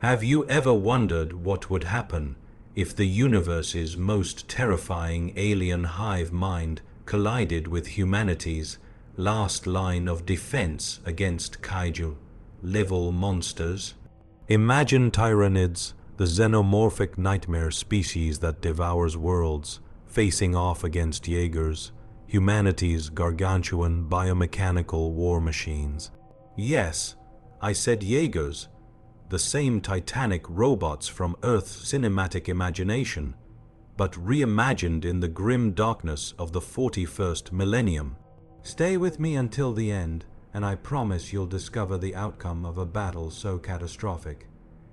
Have you ever wondered what would happen if the universe's most terrifying alien hive mind collided with humanity's last line of defense against kaiju-level monsters? Imagine Tyranids, the xenomorphic nightmare species that devours worlds, facing off against Jaegers, humanity's gargantuan biomechanical war machines. Yes, I said Jaegers, the same titanic robots from Earth's cinematic imagination, but reimagined in the grim darkness of the 41st millennium. Stay with me until the end, and I promise you'll discover the outcome of a battle so catastrophic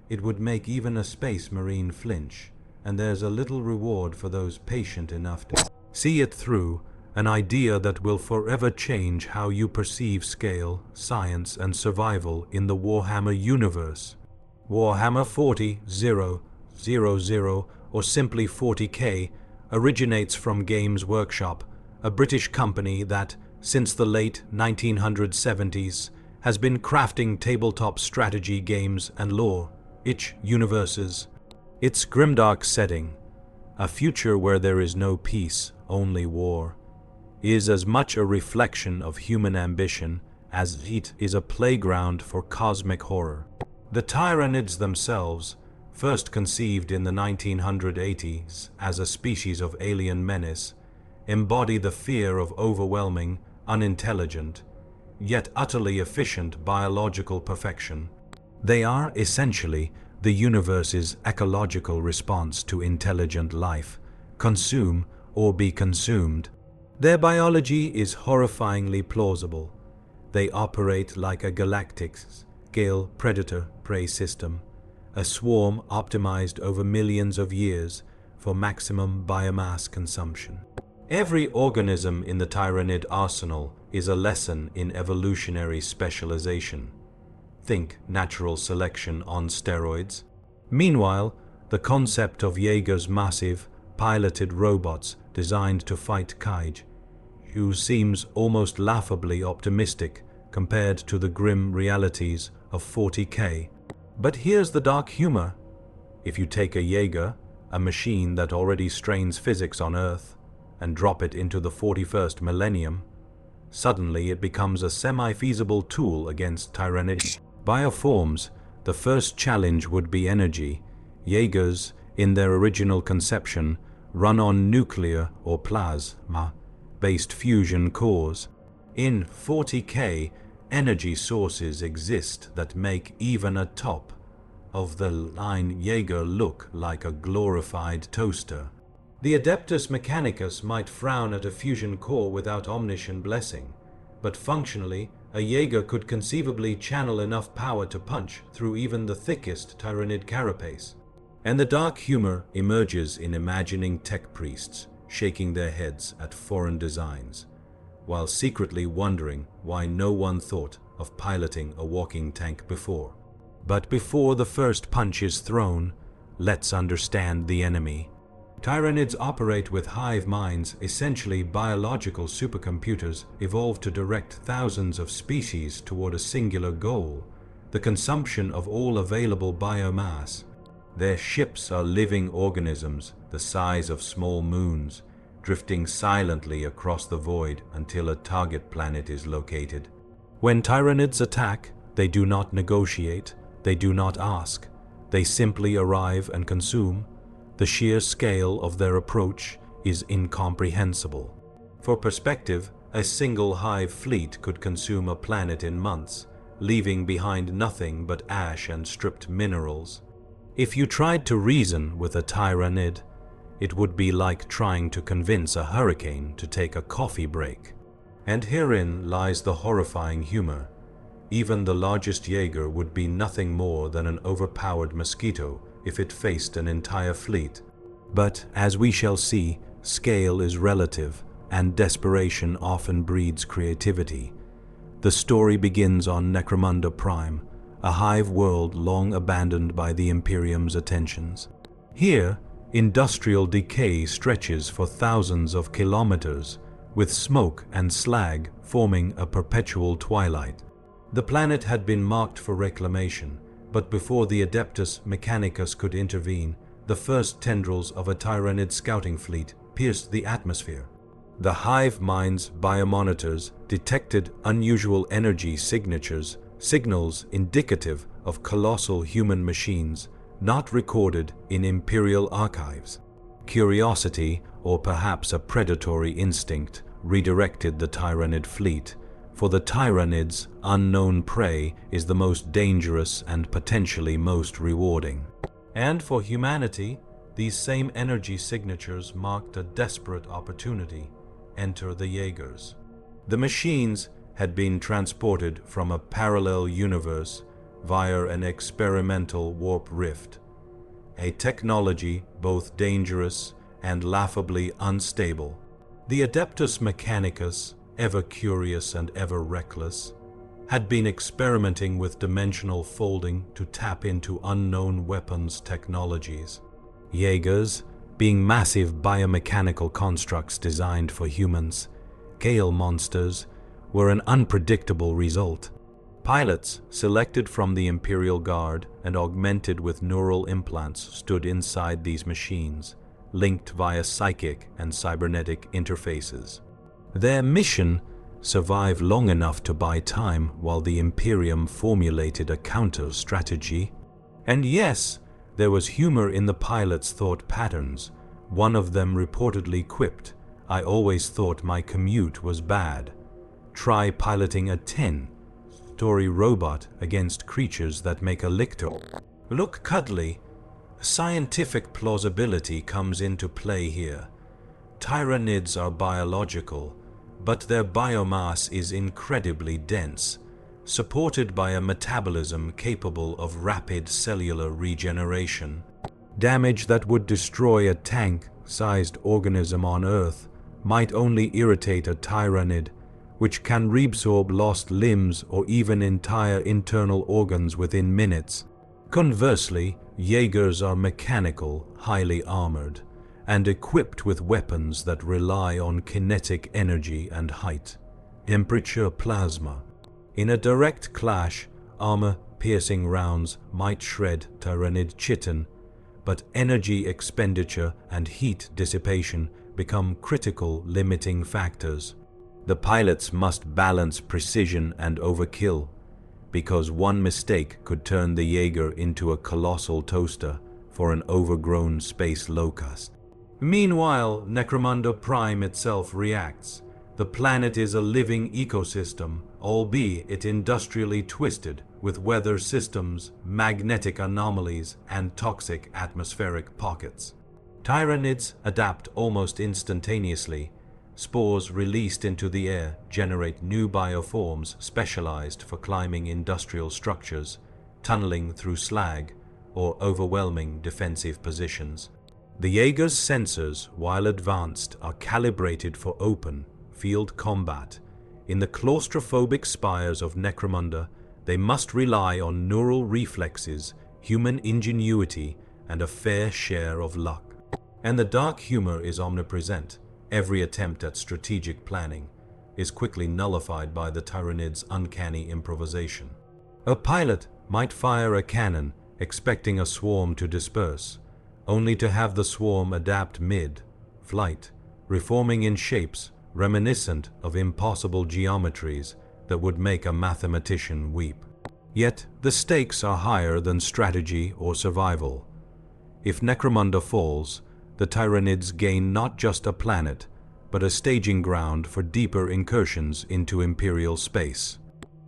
it would make even a space marine flinch, and there's a little reward for those patient enough to see it through, an idea that will forever change how you perceive scale, science, and survival in the Warhammer universe. Warhammer 40,000, or simply 40K, originates from Games Workshop, a British company that, since the late 1970s, has been crafting tabletop strategy games and lore-rich universes. Its grimdark setting, a future where there is no peace, only war, is as much a reflection of human ambition as it is a playground for cosmic horror. The Tyranids themselves, first conceived in the 1980s as a species of alien menace, embody the fear of overwhelming, unintelligent, yet utterly efficient biological perfection. They are essentially the universe's ecological response to intelligent life: consume or be consumed. Their biology is horrifyingly plausible. They operate like a galactic-scale predator-prey system, a swarm optimized over millions of years for maximum biomass consumption. Every organism in the Tyranid arsenal is a lesson in evolutionary specialization. Think natural selection on steroids. Meanwhile, the concept of Jaeger's massive, piloted robots designed to fight kaiju seems almost laughably optimistic compared to the grim realities of 40K. But here's the dark humor. If you take a Jaeger, a machine that already strains physics on Earth, and drop it into the 41st millennium, suddenly it becomes a semi-feasible tool against Tyranids. Bioforms, the first challenge would be energy. Jaegers, in their original conception, run on nuclear or plasma-based fusion cores. In 40K, energy sources exist that make even a top-of-the-line Jaeger look like a glorified toaster. The Adeptus Mechanicus might frown at a fusion core without omniscient blessing, but functionally, a Jaeger could conceivably channel enough power to punch through even the thickest Tyranid carapace. And the dark humor emerges in imagining tech priests shaking their heads at foreign designs, while secretly wondering why no one thought of piloting a walking tank before. But before the first punch is thrown, let's understand the enemy. Tyranids operate with hive minds, essentially biological supercomputers evolved to direct thousands of species toward a singular goal: the consumption of all available biomass. Their ships are living organisms the size of small moons, drifting silently across the void until a target planet is located. When Tyranids attack, they do not negotiate, they do not ask, they simply arrive and consume. The sheer scale of their approach is incomprehensible. For perspective, a single hive fleet could consume a planet in months, leaving behind nothing but ash and stripped minerals. If you tried to reason with a Tyranid, it would be like trying to convince a hurricane to take a coffee break. And herein lies the horrifying humor. Even the largest Jaeger would be nothing more than an overpowered mosquito if it faced an entire fleet. But, as we shall see, scale is relative, and desperation often breeds creativity. The story begins on Necromunda Prime, a hive world long abandoned by the Imperium's attentions. Here, industrial decay stretches for thousands of kilometers, with smoke and slag forming a perpetual twilight. The planet had been marked for reclamation, But before the Adeptus Mechanicus could intervene, the first tendrils of a Tyranid scouting fleet pierced the atmosphere. The hive mind's biomonitors detected unusual energy signatures, signals indicative of colossal human machines not recorded in Imperial archives. Curiosity, or perhaps a predatory instinct, redirected the Tyranid fleet. For the Tyranids, unknown prey is the most dangerous and potentially most rewarding. And for humanity, these same energy signatures marked a desperate opportunity. Enter the Jaegers. The machines had been transported from a parallel universe via an experimental warp rift, a technology both dangerous and laughably unstable. The Adeptus Mechanicus, ever curious and ever reckless, had been experimenting with dimensional folding to tap into unknown weapons technologies. Jaegers, being massive biomechanical constructs designed for humans, Gale monsters, were an unpredictable result. Pilots, selected from the Imperial Guard and augmented with neural implants, stood inside these machines, linked via psychic and cybernetic interfaces. Their mission: survive long enough to buy time while the Imperium formulated a counter-strategy. And yes, there was humor in the pilots' thought patterns. One of them reportedly quipped, "I always thought my commute was bad. Try piloting a 10-story robot against creatures that make a lictor. Look cuddly." Scientific plausibility comes into play here. Tyranids are biological, but their biomass is incredibly dense, supported by a metabolism capable of rapid cellular regeneration. Damage that would destroy a tank-sized organism on Earth might only irritate a Tyranid, which can reabsorb lost limbs or even entire internal organs within minutes. Conversely, Jaegers are mechanical, highly armored, and equipped with weapons that rely on kinetic energy and height. Temperature plasma. In a direct clash, armor-piercing rounds might shred Tyranid chitin, but energy expenditure and heat dissipation become critical limiting factors. The pilots must balance precision and overkill, because one mistake could turn the Jaeger into a colossal toaster for an overgrown space locust. Meanwhile, Necromunda Prime itself reacts. The planet is a living ecosystem, albeit industrially twisted, with weather systems, magnetic anomalies, and toxic atmospheric pockets. Tyranids adapt almost instantaneously. Spores released into the air generate new bioforms specialized for climbing industrial structures, tunneling through slag, or overwhelming defensive positions. The Jaeger's sensors, while advanced, are calibrated for open, field combat. In the claustrophobic spires of Necromunda, they must rely on neural reflexes, human ingenuity, and a fair share of luck. And the dark humor is omnipresent. Every attempt at strategic planning is quickly nullified by the Tyranid's uncanny improvisation. A pilot might fire a cannon, expecting a swarm to disperse, only to have the swarm adapt mid-flight, reforming in shapes reminiscent of impossible geometries that would make a mathematician weep. Yet the stakes are higher than strategy or survival. If Necromunda falls, the Tyranids gain not just a planet, but a staging ground for deeper incursions into Imperial space.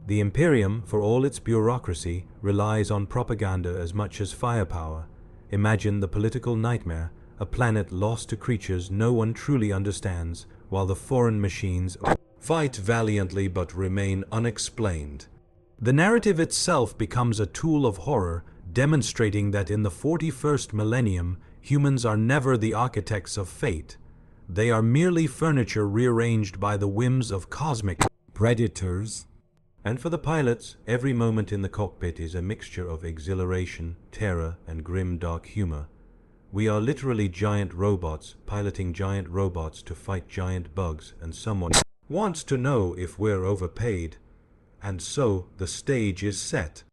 The Imperium, for all its bureaucracy, relies on propaganda as much as firepower. Imagine the political nightmare, a planet lost to creatures no one truly understands, while the foreign machines fight valiantly but remain unexplained. The narrative itself becomes a tool of horror, demonstrating that in the 41st millennium, humans are never the architects of fate. They are merely furniture rearranged by the whims of cosmic predators. And for the pilots, every moment in the cockpit is a mixture of exhilaration, terror, and grim-dark humor. We are literally giant robots, piloting giant robots to fight giant bugs, and someone wants to know if we're overpaid. And so the stage is set.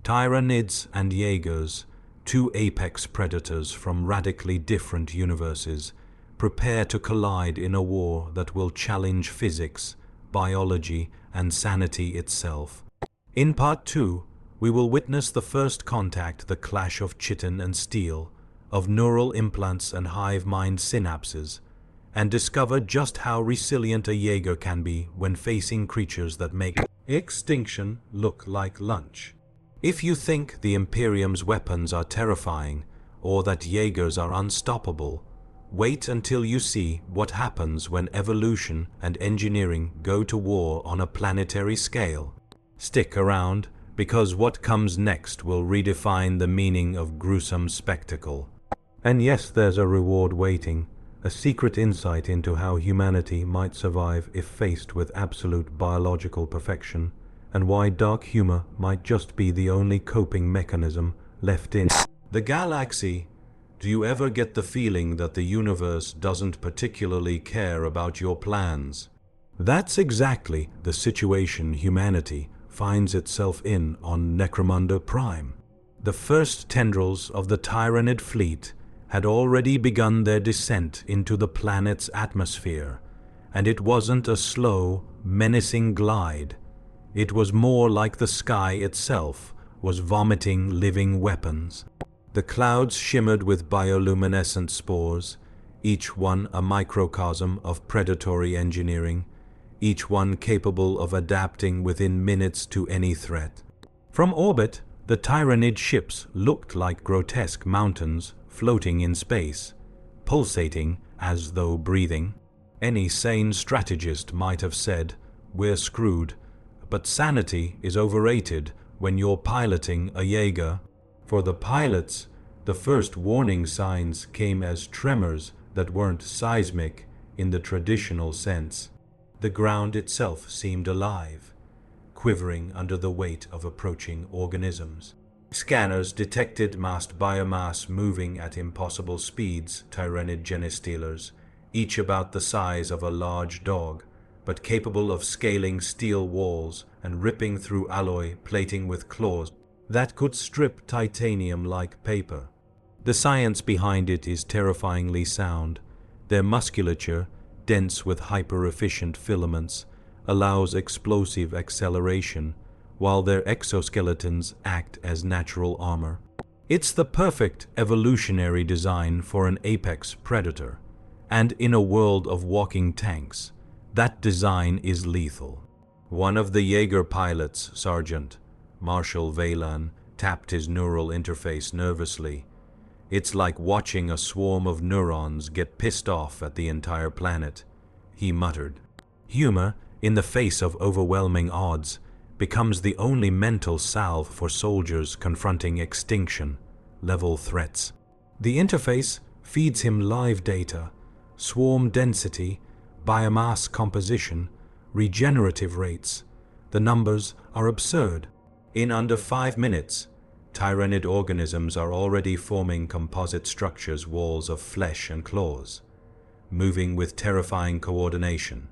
Tyranids and Jaegers, two apex predators from radically different universes, prepare to collide in a war that will challenge physics, biology, and sanity itself. In Part 2, we will witness the first contact, the clash of chitin and steel, of neural implants and hive mind synapses, and discover just how resilient a Jaeger can be when facing creatures that make extinction look like lunch. If you think the Imperium's weapons are terrifying, or that Jaegers are unstoppable, wait until you see what happens when evolution and engineering go to war on a planetary scale. Stick around, because what comes next will redefine the meaning of gruesome spectacle. And yes, there's a reward waiting, a secret insight into how humanity might survive if faced with absolute biological perfection, and why dark humor might just be the only coping mechanism left in the galaxy. Do you ever get the feeling that the universe doesn't particularly care about your plans? That's exactly the situation humanity finds itself in on Necromunda Prime. The first tendrils of the Tyranid fleet had already begun their descent into the planet's atmosphere, and it wasn't a slow, menacing glide. It was more like the sky itself was vomiting living weapons. The clouds shimmered with bioluminescent spores, each one a microcosm of predatory engineering, each one capable of adapting within minutes to any threat. From orbit, the Tyranid ships looked like grotesque mountains floating in space, pulsating as though breathing. Any sane strategist might have said, "We're screwed," but sanity is overrated when you're piloting a Jaeger. For the pilots, the first warning signs came as tremors that weren't seismic in the traditional sense. The ground itself seemed alive, quivering under the weight of approaching organisms. Scanners detected massed biomass moving at impossible speeds, Tyranid genestealers, each about the size of a large dog, but capable of scaling steel walls and ripping through alloy plating with claws that could strip titanium like paper. The science behind it is terrifyingly sound. Their musculature, dense with hyper-efficient filaments, allows explosive acceleration, while their exoskeletons act as natural armor. It's the perfect evolutionary design for an apex predator, and in a world of walking tanks, that design is lethal. One of the Jaeger pilots, Sergeant Marshal Valen, tapped his neural interface nervously. "It's like watching a swarm of neurons get pissed off at the entire planet," he muttered. Humor, in the face of overwhelming odds, becomes the only mental salve for soldiers confronting extinction-level threats. The interface feeds him live data, swarm density, biomass composition, regenerative rates. The numbers are absurd. In under 5 minutes, Tyranid organisms are already forming composite structures, walls of flesh and claws, moving with terrifying coordination.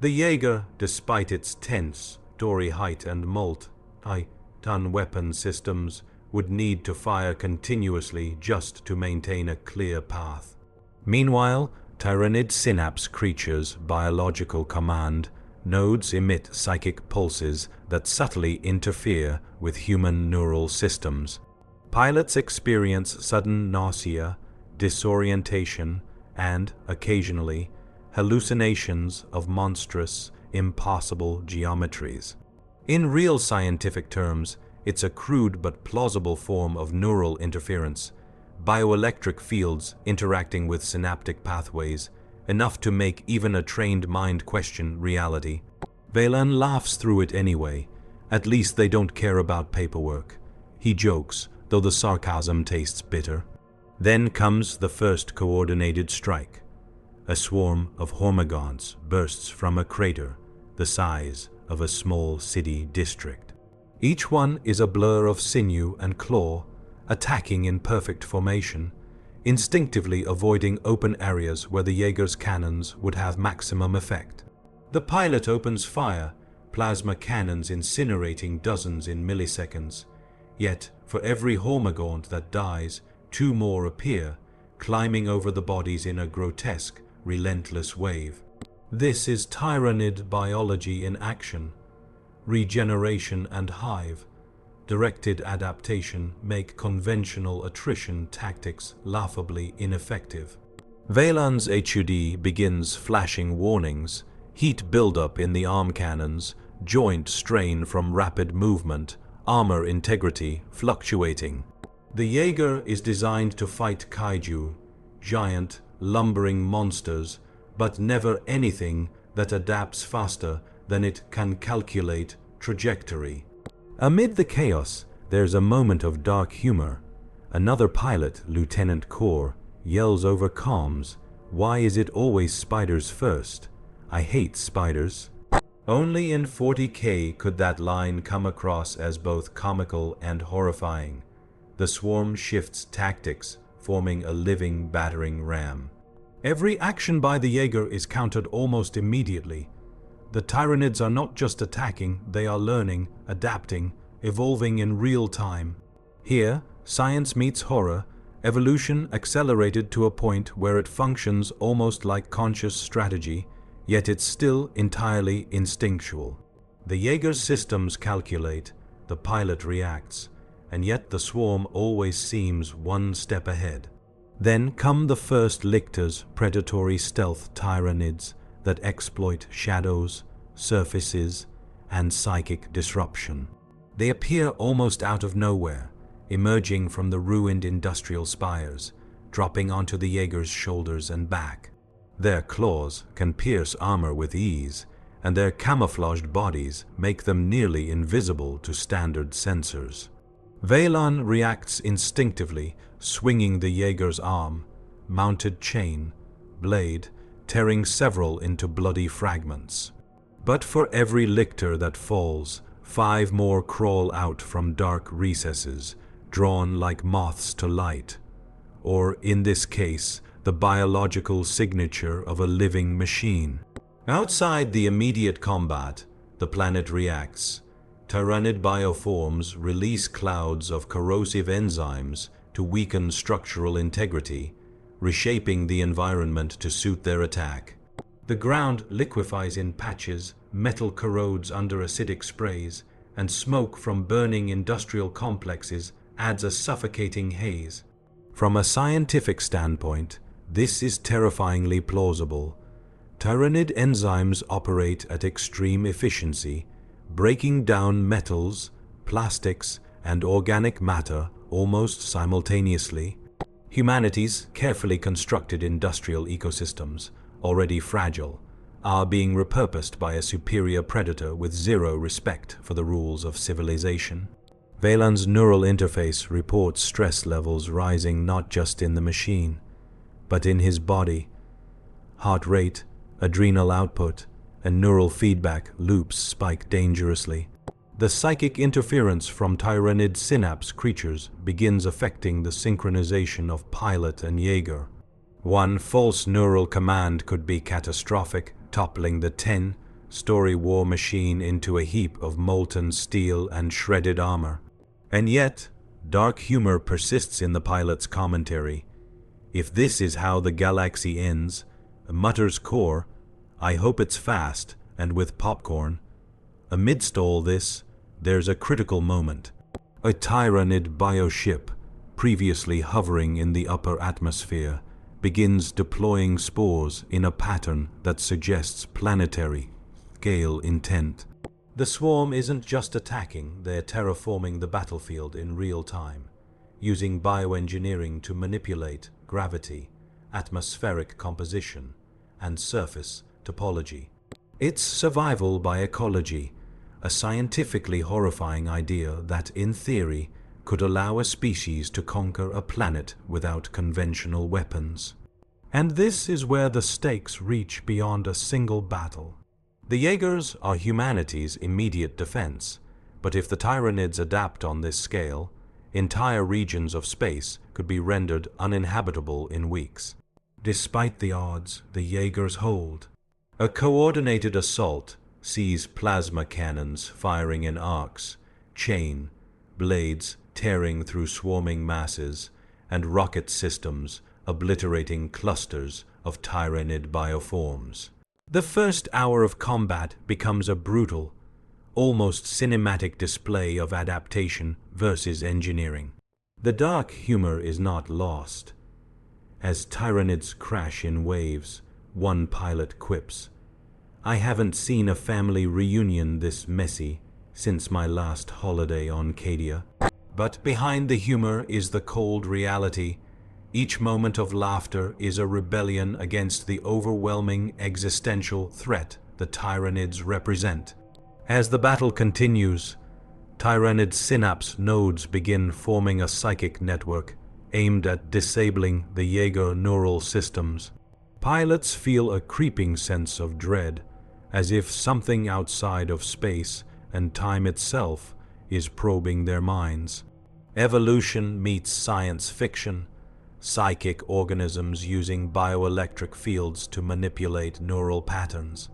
The Jaeger, despite its tense story height and multi-ton weapon systems, would need to fire continuously just to maintain a clear path. Meanwhile, Tyranid synapse creatures' biological command nodes emit psychic pulses that subtly interfere with human neural systems. Pilots experience sudden nausea, disorientation, and, occasionally, hallucinations of monstrous, impossible geometries. In real scientific terms, it's a crude but plausible form of neural interference, bioelectric fields interacting with synaptic pathways, enough to make even a trained mind question reality. Valen laughs through it anyway. At least they don't care about paperwork. He jokes, though the sarcasm tastes bitter. Then comes the first coordinated strike. A swarm of hormigons bursts from a crater the size of a small city district. Each one is a blur of sinew and claw, attacking in perfect formation, instinctively avoiding open areas where the Jaeger's cannons would have maximum effect. The pilot opens fire, plasma cannons incinerating dozens in milliseconds. Yet, for every Hormagaunt that dies, two more appear, climbing over the bodies in a grotesque, relentless wave. This is Tyranid biology in action. Regeneration and hive, directed adaptation make conventional attrition tactics laughably ineffective. Valan's HUD begins flashing warnings, heat buildup in the arm cannons, joint strain from rapid movement, armor integrity fluctuating. The Jaeger is designed to fight kaiju, giant, lumbering monsters, but never anything that adapts faster than it can calculate trajectory. Amid the chaos, there's a moment of dark humor. Another pilot, Lieutenant Core, yells over comms, "Why is it always spiders first? I hate spiders." Only in 40K could that line come across as both comical and horrifying. The swarm shifts tactics, forming a living battering ram. Every action by the Jaeger is countered almost immediately. The Tyranids are not just attacking, they are learning, adapting, evolving in real time. Here, science meets horror, evolution accelerated to a point where it functions almost like conscious strategy, yet it's still entirely instinctual. The Jaeger's systems calculate, the pilot reacts, and yet the swarm always seems one step ahead. Then come the first lictors, predatory stealth Tyranids that exploit shadows, surfaces, and psychic disruption. They appear almost out of nowhere, emerging from the ruined industrial spires, dropping onto the Jaeger's shoulders and back. Their claws can pierce armor with ease, and their camouflaged bodies make them nearly invisible to standard sensors. Valan reacts instinctively, swinging the Jaeger's arm, mounted chain, blade, tearing several into bloody fragments. But for every lictor that falls, 5 more crawl out from dark recesses, drawn like moths to light, or, in this case, the biological signature of a living machine. Outside the immediate combat, the planet reacts. Tyranid bioforms release clouds of corrosive enzymes to weaken structural integrity, reshaping the environment to suit their attack. The ground liquefies in patches, metal corrodes under acidic sprays, and smoke from burning industrial complexes adds a suffocating haze. From a scientific standpoint, this is terrifyingly plausible. Tyranid enzymes operate at extreme efficiency, breaking down metals, plastics, and organic matter almost simultaneously. Humanity's carefully constructed industrial ecosystems, already fragile, are being repurposed by a superior predator with zero respect for the rules of civilization. Valan's neural interface reports stress levels rising not just in the machine, but in his body. Heart rate, adrenal output, and neural feedback loops spike dangerously. The psychic interference from Tyranid synapse creatures begins affecting the synchronization of pilot and Jaeger. One false neural command could be catastrophic, toppling the 10-story war machine into a heap of molten steel and shredded armor. And yet, dark humor persists in the pilot's commentary. "If this is how the galaxy ends," mutters Core, "I hope it's fast and with popcorn." Amidst all this, there's a critical moment. A Tyranid bioship, previously hovering in the upper atmosphere, begins deploying spores in a pattern that suggests planetary scale intent. The swarm isn't just attacking, they're terraforming the battlefield in real time, using bioengineering to manipulate gravity, atmospheric composition, and surface topology. It's survival by ecology, a scientifically horrifying idea that, in theory, could allow a species to conquer a planet without conventional weapons. And this is where the stakes reach beyond a single battle. The Jaegers are humanity's immediate defense, but if the Tyranids adapt on this scale, entire regions of space could be rendered uninhabitable in weeks. Despite the odds, the Jaegers hold. A coordinated assault sees plasma cannons firing in arcs, chain, blades tearing through swarming masses, and rocket systems obliterating clusters of Tyranid bioforms. The first hour of combat becomes a brutal, almost cinematic display of adaptation versus engineering. The dark humor is not lost. As Tyranids crash in waves, one pilot quips, "I haven't seen a family reunion this messy since my last holiday on Cadia." But behind the humor is the cold reality. Each moment of laughter is a rebellion against the overwhelming existential threat the Tyranids represent. As the battle continues, Tyranid synapse nodes begin forming a psychic network aimed at disabling the Jaeger neural systems. Pilots feel a creeping sense of dread, as if something outside of space and time itself is probing their minds. Evolution meets science fiction, psychic organisms using bioelectric fields to manipulate neural patterns.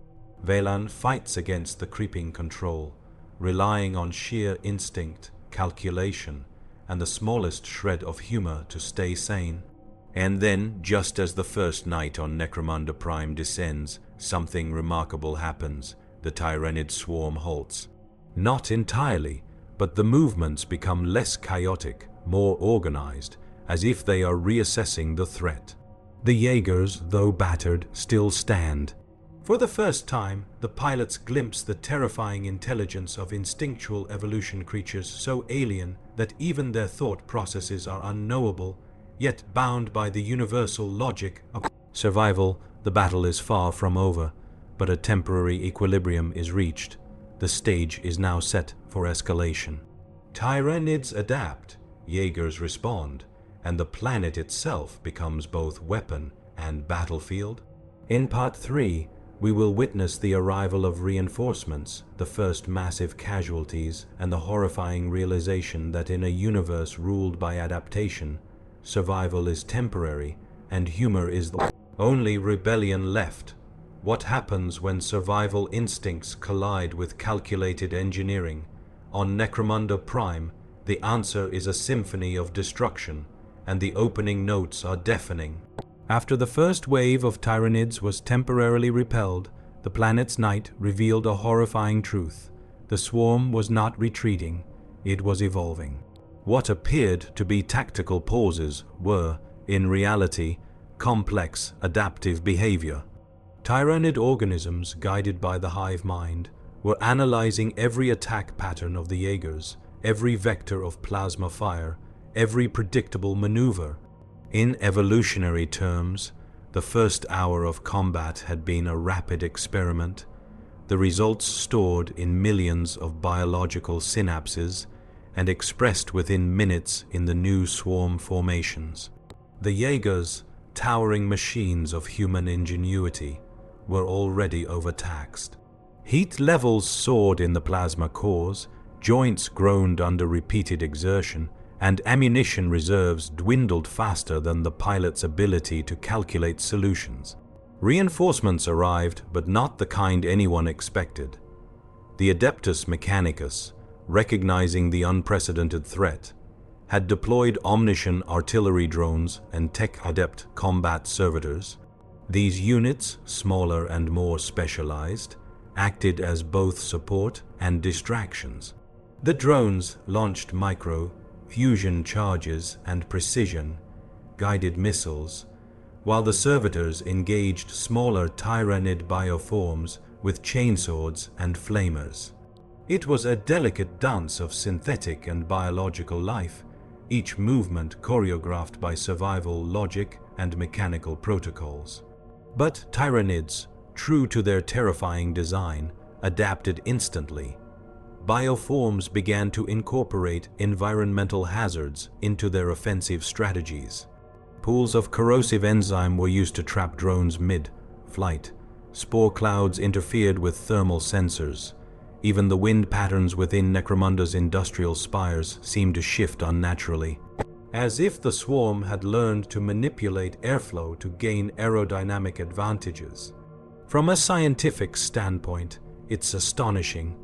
Velan fights against the creeping control, relying on sheer instinct, calculation, and the smallest shred of humor to stay sane. And then, just as the first night on Necromunda Prime descends, something remarkable happens. The Tyranid swarm halts. Not entirely, but the movements become less chaotic, more organized, as if they are reassessing the threat. The Jaegers, though battered, still stand. For the first time, the pilots glimpse the terrifying intelligence of instinctual evolution creatures so alien that even their thought processes are unknowable, yet bound by the universal logic of survival. The battle is far from over, but a temporary equilibrium is reached. The stage is now set for escalation. Tyranids adapt, Jaegers respond, and the planet itself becomes both weapon and battlefield. In Part 3, we will witness the arrival of reinforcements, the first massive casualties, and the horrifying realization that in a universe ruled by adaptation, survival is temporary and humor is the only rebellion left. What happens when survival instincts collide with calculated engineering? On Necromunda Prime, the answer is a symphony of destruction, and the opening notes are deafening. After the first wave of Tyranids was temporarily repelled, the planet's night revealed a horrifying truth. The swarm was not retreating, it was evolving. What appeared to be tactical pauses were, in reality, complex adaptive behavior. Tyranid organisms, guided by the hive mind, were analyzing every attack pattern of the Jaegers, every vector of plasma fire, every predictable maneuver. In evolutionary terms, the first hour of combat had been a rapid experiment, the results stored in millions of biological synapses and expressed within minutes in the new swarm formations. The Jaegers, towering machines of human ingenuity, were already overtaxed. Heat levels soared in the plasma cores, joints groaned under repeated exertion, and ammunition reserves dwindled faster than the pilot's ability to calculate solutions. Reinforcements arrived, but not the kind anyone expected. The Adeptus Mechanicus, recognizing the unprecedented threat, had deployed Omniscient artillery drones and tech-adept combat servitors. These units, smaller and more specialized, acted as both support and distractions. The drones launched fusion charges and precision-guided missiles, while the servitors engaged smaller Tyranid bioforms with chainswords and flamers. It was a delicate dance of synthetic and biological life, each movement choreographed by survival logic and mechanical protocols. But Tyranids, true to their terrifying design, adapted instantly. Bioforms began to incorporate environmental hazards into their offensive strategies. Pools of corrosive enzyme were used to trap drones mid-flight. Spore clouds interfered with thermal sensors. Even the wind patterns within Necromunda's industrial spires seemed to shift unnaturally, as if the swarm had learned to manipulate airflow to gain aerodynamic advantages. From a scientific standpoint, it's astonishing.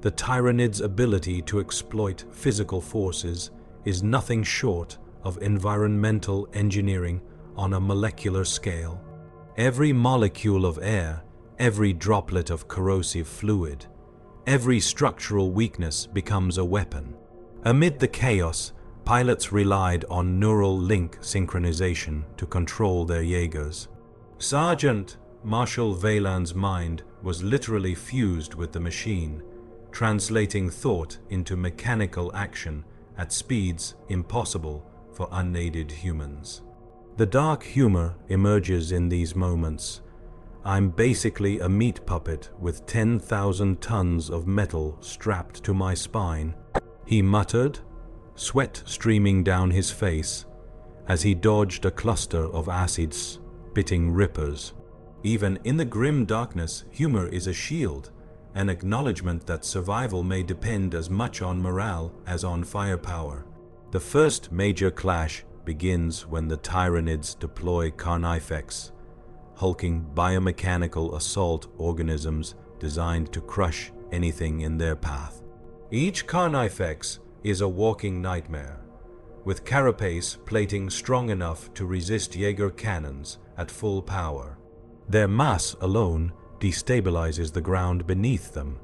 The Tyranids' ability to exploit physical forces is nothing short of environmental engineering on a molecular scale. Every molecule of air, every droplet of corrosive fluid, every structural weakness becomes a weapon. Amid the chaos, pilots relied on neural link synchronization to control their Jaegers. Sergeant Marshal Weyland's mind was literally fused with the machine, translating thought into mechanical action at speeds impossible for unaided humans. The dark humor emerges in these moments. I'm basically a meat puppet with 10,000 tons of metal strapped to my spine, he muttered, sweat streaming down his face as he dodged a cluster of acid-spitting rippers. Even in the grim darkness, humor is a shield, an acknowledgement that survival may depend as much on morale as on firepower. The first major clash begins when the Tyranids deploy carnifex, hulking biomechanical assault organisms designed to crush anything in their path. Each carnifex is a walking nightmare, with carapace plating strong enough to resist Jaeger cannons at full power. Their mass alone destabilizes the ground beneath them,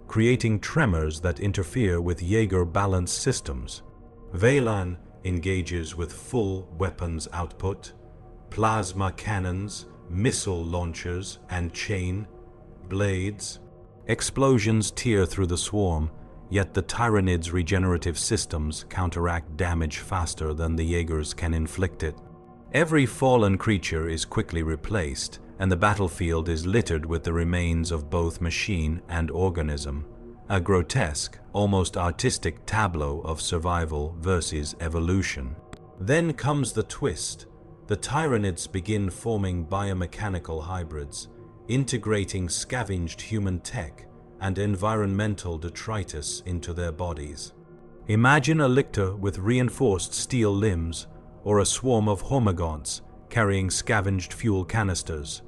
creating tremors that interfere with Jaeger balance systems. Weyland engages with full weapons output, plasma cannons, missile launchers, and chain blades. Explosions tear through the swarm, yet the Tyranids' regenerative systems counteract damage faster than the Jaegers can inflict it. Every fallen creature is quickly replaced, and the battlefield is littered with the remains of both machine and organism. A grotesque, almost artistic tableau of survival versus evolution. Then comes the twist. The Tyranids begin forming biomechanical hybrids, integrating scavenged human tech and environmental detritus into their bodies. Imagine a lictor with reinforced steel limbs, or a swarm of hormagaunts carrying scavenged fuel canisters,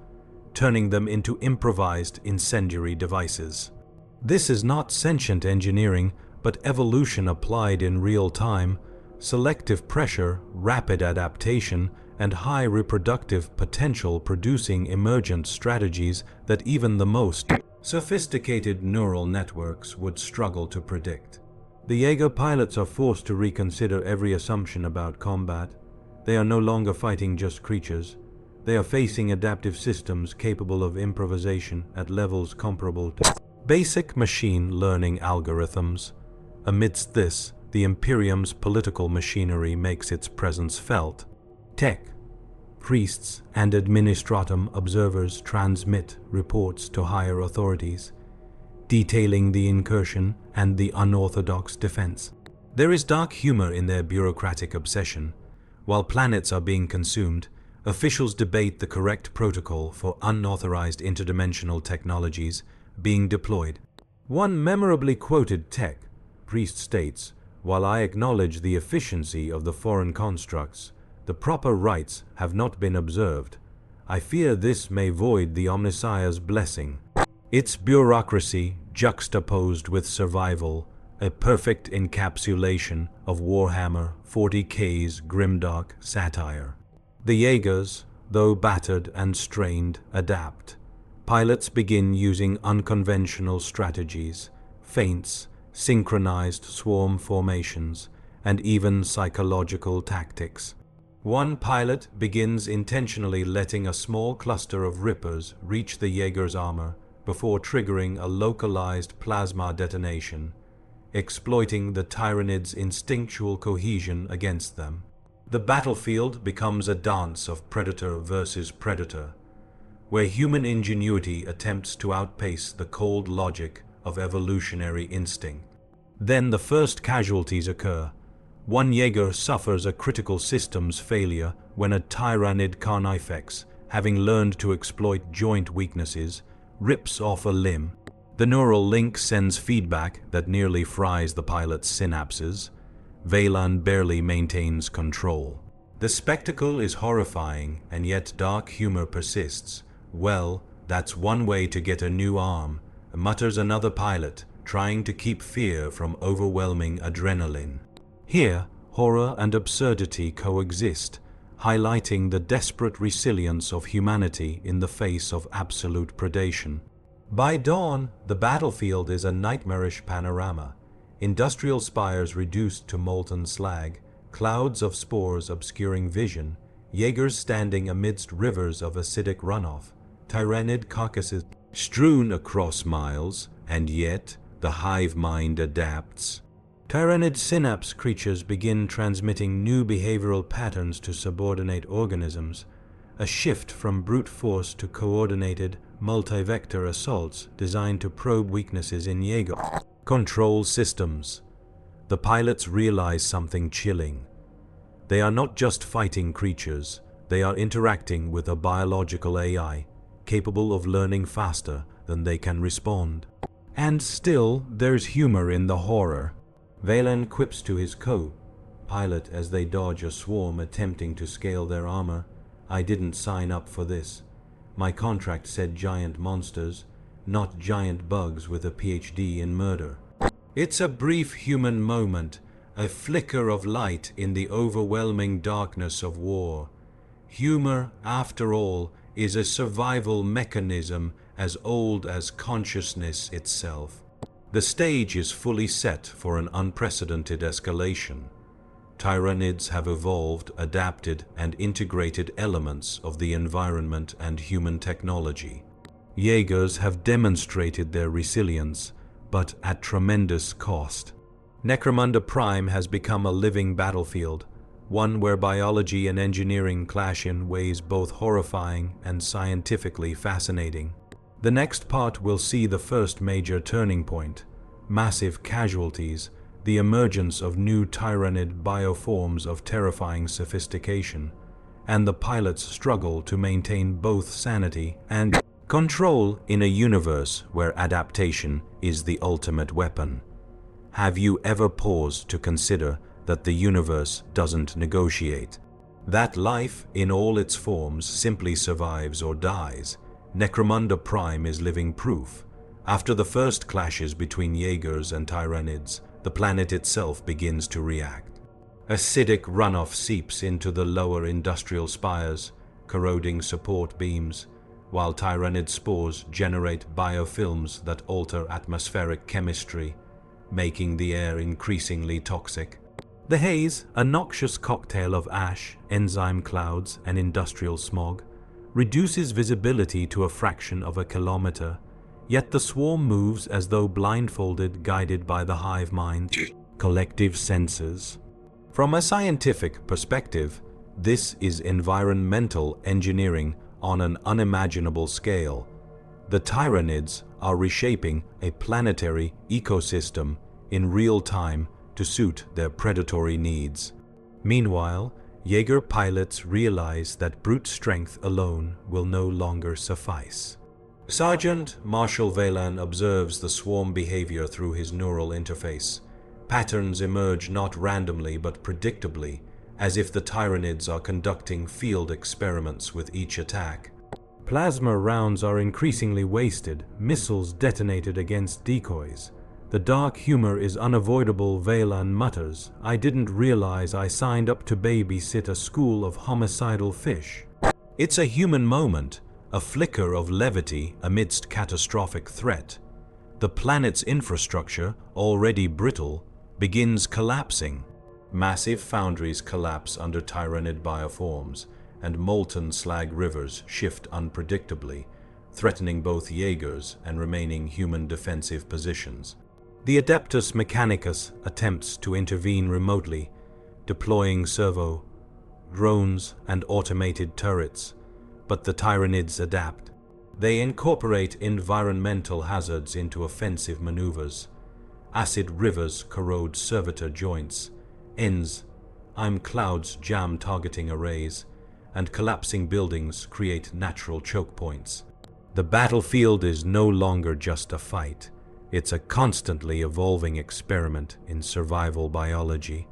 turning them into improvised incendiary devices. This is not sentient engineering, but evolution applied in real time, selective pressure, rapid adaptation, and high reproductive potential producing emergent strategies that even the most sophisticated neural networks would struggle to predict. The Jaeger pilots are forced to reconsider every assumption about combat. They are no longer fighting just creatures. They are facing adaptive systems capable of improvisation at levels comparable to basic machine learning algorithms. Amidst this, the Imperium's political machinery makes its presence felt. Tech, priests, and administratum observers transmit reports to higher authorities, detailing the incursion and the unorthodox defense. There is dark humor in their bureaucratic obsession. While planets are being consumed, officials debate the correct protocol for unauthorized interdimensional technologies being deployed. One memorably quoted tech priest states, "While I acknowledge the efficiency of the foreign constructs, the proper rites have not been observed. I fear this may void the Omnissiah's blessing." Its bureaucracy juxtaposed with survival, a perfect encapsulation of Warhammer 40K's grimdark satire. The Jaegers, though battered and strained, adapt. Pilots begin using unconventional strategies, feints, synchronized swarm formations, and even psychological tactics. One pilot begins intentionally letting a small cluster of rippers reach the Jaeger's armor before triggering a localized plasma detonation, exploiting the Tyranids' instinctual cohesion against them. The battlefield becomes a dance of predator versus predator, where human ingenuity attempts to outpace the cold logic of evolutionary instinct. Then the first casualties occur. One Jaeger suffers a critical systems failure when a Tyranid carnifex, having learned to exploit joint weaknesses, rips off a limb. The neural link sends feedback that nearly fries the pilot's synapses. Weyland barely maintains control. The spectacle is horrifying, and yet dark humor persists. "Well, that's one way to get a new arm," mutters another pilot, trying to keep fear from overwhelming adrenaline. Here, horror and absurdity coexist, highlighting the desperate resilience of humanity in the face of absolute predation. By dawn, the battlefield is a nightmarish panorama. Industrial spires reduced to molten slag, clouds of spores obscuring vision, Jaegers standing amidst rivers of acidic runoff, Tyranid carcasses strewn across miles, and yet the hive mind adapts. Tyranid synapse creatures begin transmitting new behavioral patterns to subordinate organisms, a shift from brute force to coordinated, multi-vector assaults designed to probe weaknesses in Jaeger control systems. The pilots realize something chilling. They are not just fighting creatures, they are interacting with a biological AI, capable of learning faster than they can respond. And still, there's humor in the horror. Valen quips to his co-pilot as they dodge a swarm attempting to scale their armor, "I didn't sign up for this. My contract said giant monsters, not giant bugs with a PhD in murder." It's a brief human moment, a flicker of light in the overwhelming darkness of war. Humor, after all, is a survival mechanism as old as consciousness itself. The stage is fully set for an unprecedented escalation. Tyranids have evolved, adapted, and integrated elements of the environment and human technology. Jaegers have demonstrated their resilience, but at tremendous cost. Necromunda Prime has become a living battlefield, one where biology and engineering clash in ways both horrifying and scientifically fascinating. The next part will see the first major turning point: massive casualties, the emergence of new Tyranid bioforms of terrifying sophistication, and the pilot's struggle to maintain both sanity and control in a universe where adaptation is the ultimate weapon. Have you ever paused to consider that the universe doesn't negotiate? That life, in all its forms, simply survives or dies? Necromunda Prime is living proof. After the first clashes between Jaegers and Tyranids, the planet itself begins to react. Acidic runoff seeps into the lower industrial spires, corroding support beams, while Tyranid spores generate biofilms that alter atmospheric chemistry, making the air increasingly toxic. The haze, a noxious cocktail of ash, enzyme clouds, and industrial smog, reduces visibility to a fraction of a kilometer, yet the swarm moves as though blindfolded, guided by the hive mind's collective senses. From a scientific perspective, this is environmental engineering on an unimaginable scale. The Tyranids are reshaping a planetary ecosystem in real time to suit their predatory needs. Meanwhile, Jaeger pilots realize that brute strength alone will no longer suffice. Sergeant Marshal Valen observes the swarm behavior through his neural interface. Patterns emerge not randomly but predictably, as if the Tyranids are conducting field experiments with each attack. Plasma rounds are increasingly wasted, missiles detonated against decoys. The dark humor is unavoidable. Valen mutters, "I didn't realize I signed up to babysit a school of homicidal fish." It's a human moment, a flicker of levity amidst catastrophic threat. The planet's infrastructure, already brittle, begins collapsing. Massive foundries collapse under Tyranid bioforms, and molten slag rivers shift unpredictably, threatening both Jaegers and remaining human defensive positions. The Adeptus Mechanicus attempts to intervene remotely, deploying servo drones and automated turrets, but the Tyranids adapt. They incorporate environmental hazards into offensive maneuvers. Acid rivers corrode servitor joints, clouds jam targeting arrays, and collapsing buildings create natural choke points. The battlefield is no longer just a fight. It's a constantly evolving experiment in survival biology.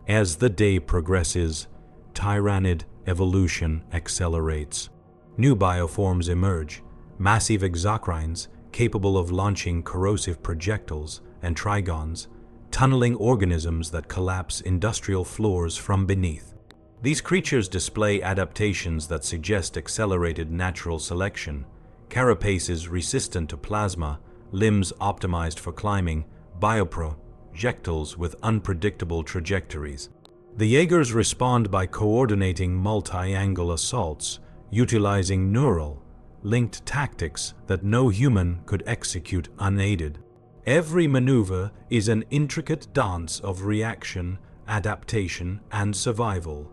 As the day progresses, Tyranid evolution accelerates. New bioforms emerge, massive exocrines capable of launching corrosive projectiles, and trigons, tunneling organisms that collapse industrial floors from beneath. These creatures display adaptations that suggest accelerated natural selection, carapaces resistant to plasma, limbs optimized for climbing, bioprojectiles with unpredictable trajectories. The Jaegers respond by coordinating multi-angle assaults, utilizing neural, linked tactics that no human could execute unaided. Every maneuver is an intricate dance of reaction, adaptation, and survival.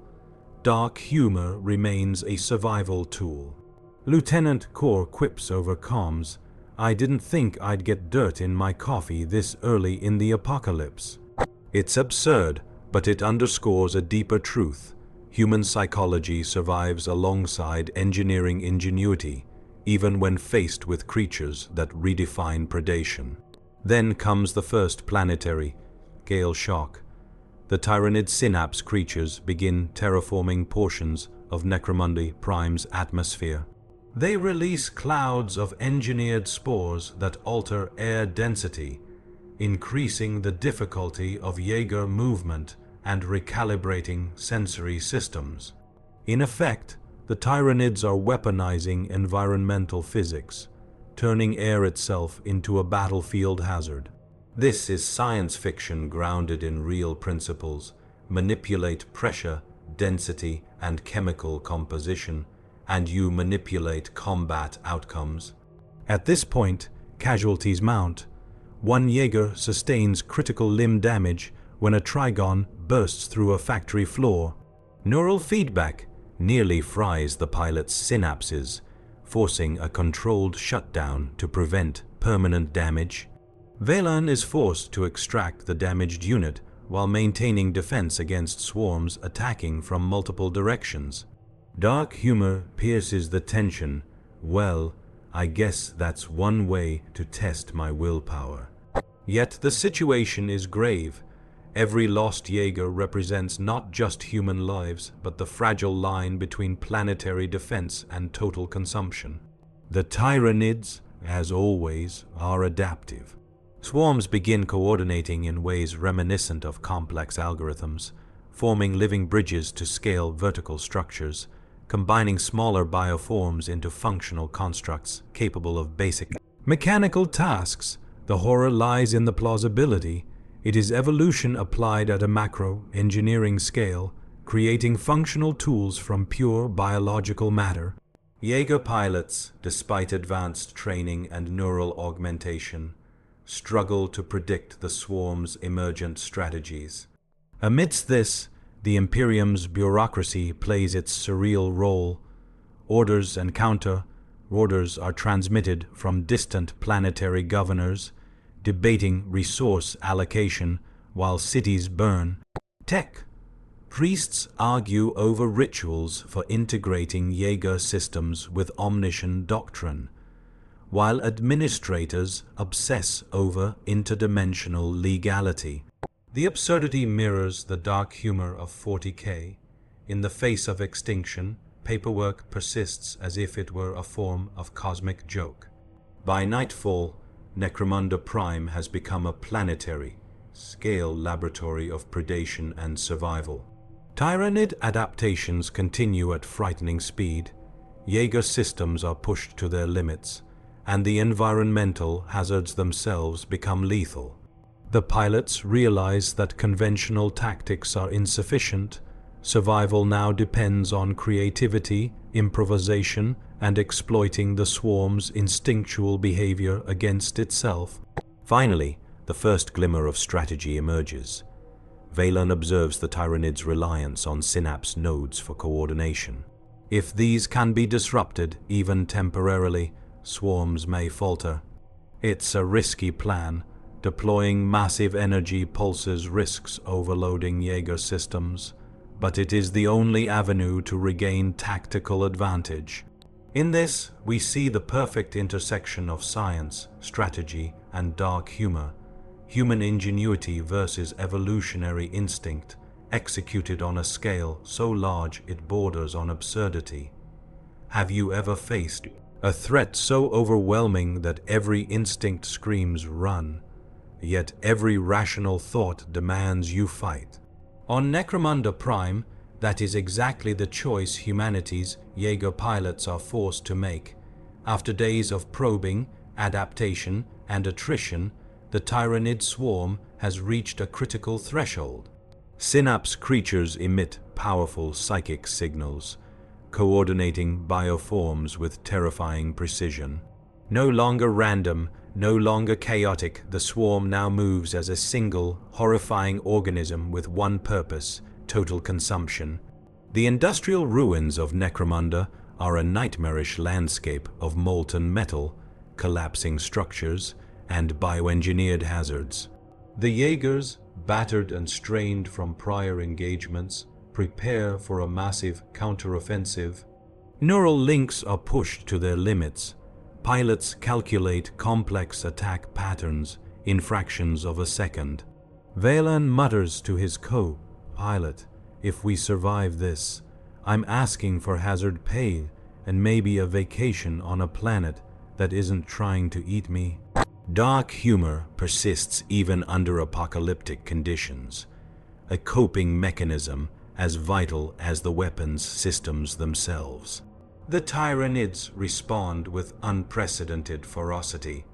Dark humor remains a survival tool. Lieutenant Core quips over comms, "I didn't think I'd get dirt in my coffee this early in the apocalypse." It's absurd, but it underscores a deeper truth. Human psychology survives alongside engineering ingenuity, even when faced with creatures that redefine predation. Then comes the first planetary scale shock. The Tyranid synapse creatures begin terraforming portions of Necromunda Prime's atmosphere. They release clouds of engineered spores that alter air density, increasing the difficulty of Jaeger movement and recalibrating sensory systems. In effect, the Tyranids are weaponizing environmental physics, turning air itself into a battlefield hazard. This is science fiction grounded in real principles. Manipulate pressure, density, and chemical composition, and you manipulate combat outcomes. At this point, casualties mount. One Jaeger sustains critical limb damage when a Trigon bursts through a factory floor. Neural feedback nearly fries the pilot's synapses, forcing a controlled shutdown to prevent permanent damage. Valan is forced to extract the damaged unit while maintaining defense against swarms attacking from multiple directions. Dark humor pierces the tension. "Well, I guess that's one way to test my willpower." Yet the situation is grave. Every lost Jaeger represents not just human lives, but the fragile line between planetary defense and total consumption. The Tyranids, as always, are adaptive. Swarms begin coordinating in ways reminiscent of complex algorithms, forming living bridges to scale vertical structures, combining smaller bioforms into functional constructs capable of basic mechanical tasks. The horror lies in the plausibility. It is evolution applied at a macro engineering scale, creating functional tools from pure biological matter. Jaeger pilots, despite advanced training and neural augmentation, struggle to predict the swarm's emergent strategies. Amidst this, the Imperium's bureaucracy plays its surreal role. Orders and counter-orders are transmitted from distant planetary governors, debating resource allocation while cities burn. Tech priests argue over rituals for integrating Jaeger systems with omniscient doctrine, while administrators obsess over interdimensional legality. The absurdity mirrors the dark humor of 40K. In the face of extinction, paperwork persists as if it were a form of cosmic joke. By nightfall, Necromunda Prime has become a planetary scale laboratory of predation and survival. Tyranid adaptations continue at frightening speed. Jaeger systems are pushed to their limits, and the environmental hazards themselves become lethal. The pilots realize that conventional tactics are insufficient. Survival now depends on creativity, improvisation, and exploiting the swarm's instinctual behavior against itself. Finally, the first glimmer of strategy emerges. Valan observes the Tyranids' reliance on synapse nodes for coordination. If these can be disrupted, even temporarily, swarms may falter. It's a risky plan. Deploying massive energy pulses risks overloading Jaeger systems, but it is the only avenue to regain tactical advantage. In this, we see the perfect intersection of science, strategy, and dark humor. Human ingenuity versus evolutionary instinct, executed on a scale so large it borders on absurdity. Have you ever faced a threat so overwhelming that every instinct screams run? yet every rational thought demands you fight. On Necromunda Prime, that is exactly the choice humanity's Jaeger pilots are forced to make. After days of probing, adaptation, and attrition, the Tyranid swarm has reached a critical threshold. Synapse creatures emit powerful psychic signals, coordinating bioforms with terrifying precision. No longer random, no longer chaotic, the swarm now moves as a single, horrifying organism with one purpose: total consumption. The industrial ruins of Necromunda are a nightmarish landscape of molten metal, collapsing structures, and bioengineered hazards. The Jaegers, battered and strained from prior engagements, prepare for a massive counteroffensive. Neural links are pushed to their limits. Pilots calculate complex attack patterns in fractions of a second. Valan mutters to his co-pilot, "If we survive this, I'm asking for hazard pay and maybe a vacation on a planet that isn't trying to eat me." Dark humor persists even under apocalyptic conditions, a coping mechanism as vital as the weapons systems themselves. The Tyranids respond with unprecedented ferocity.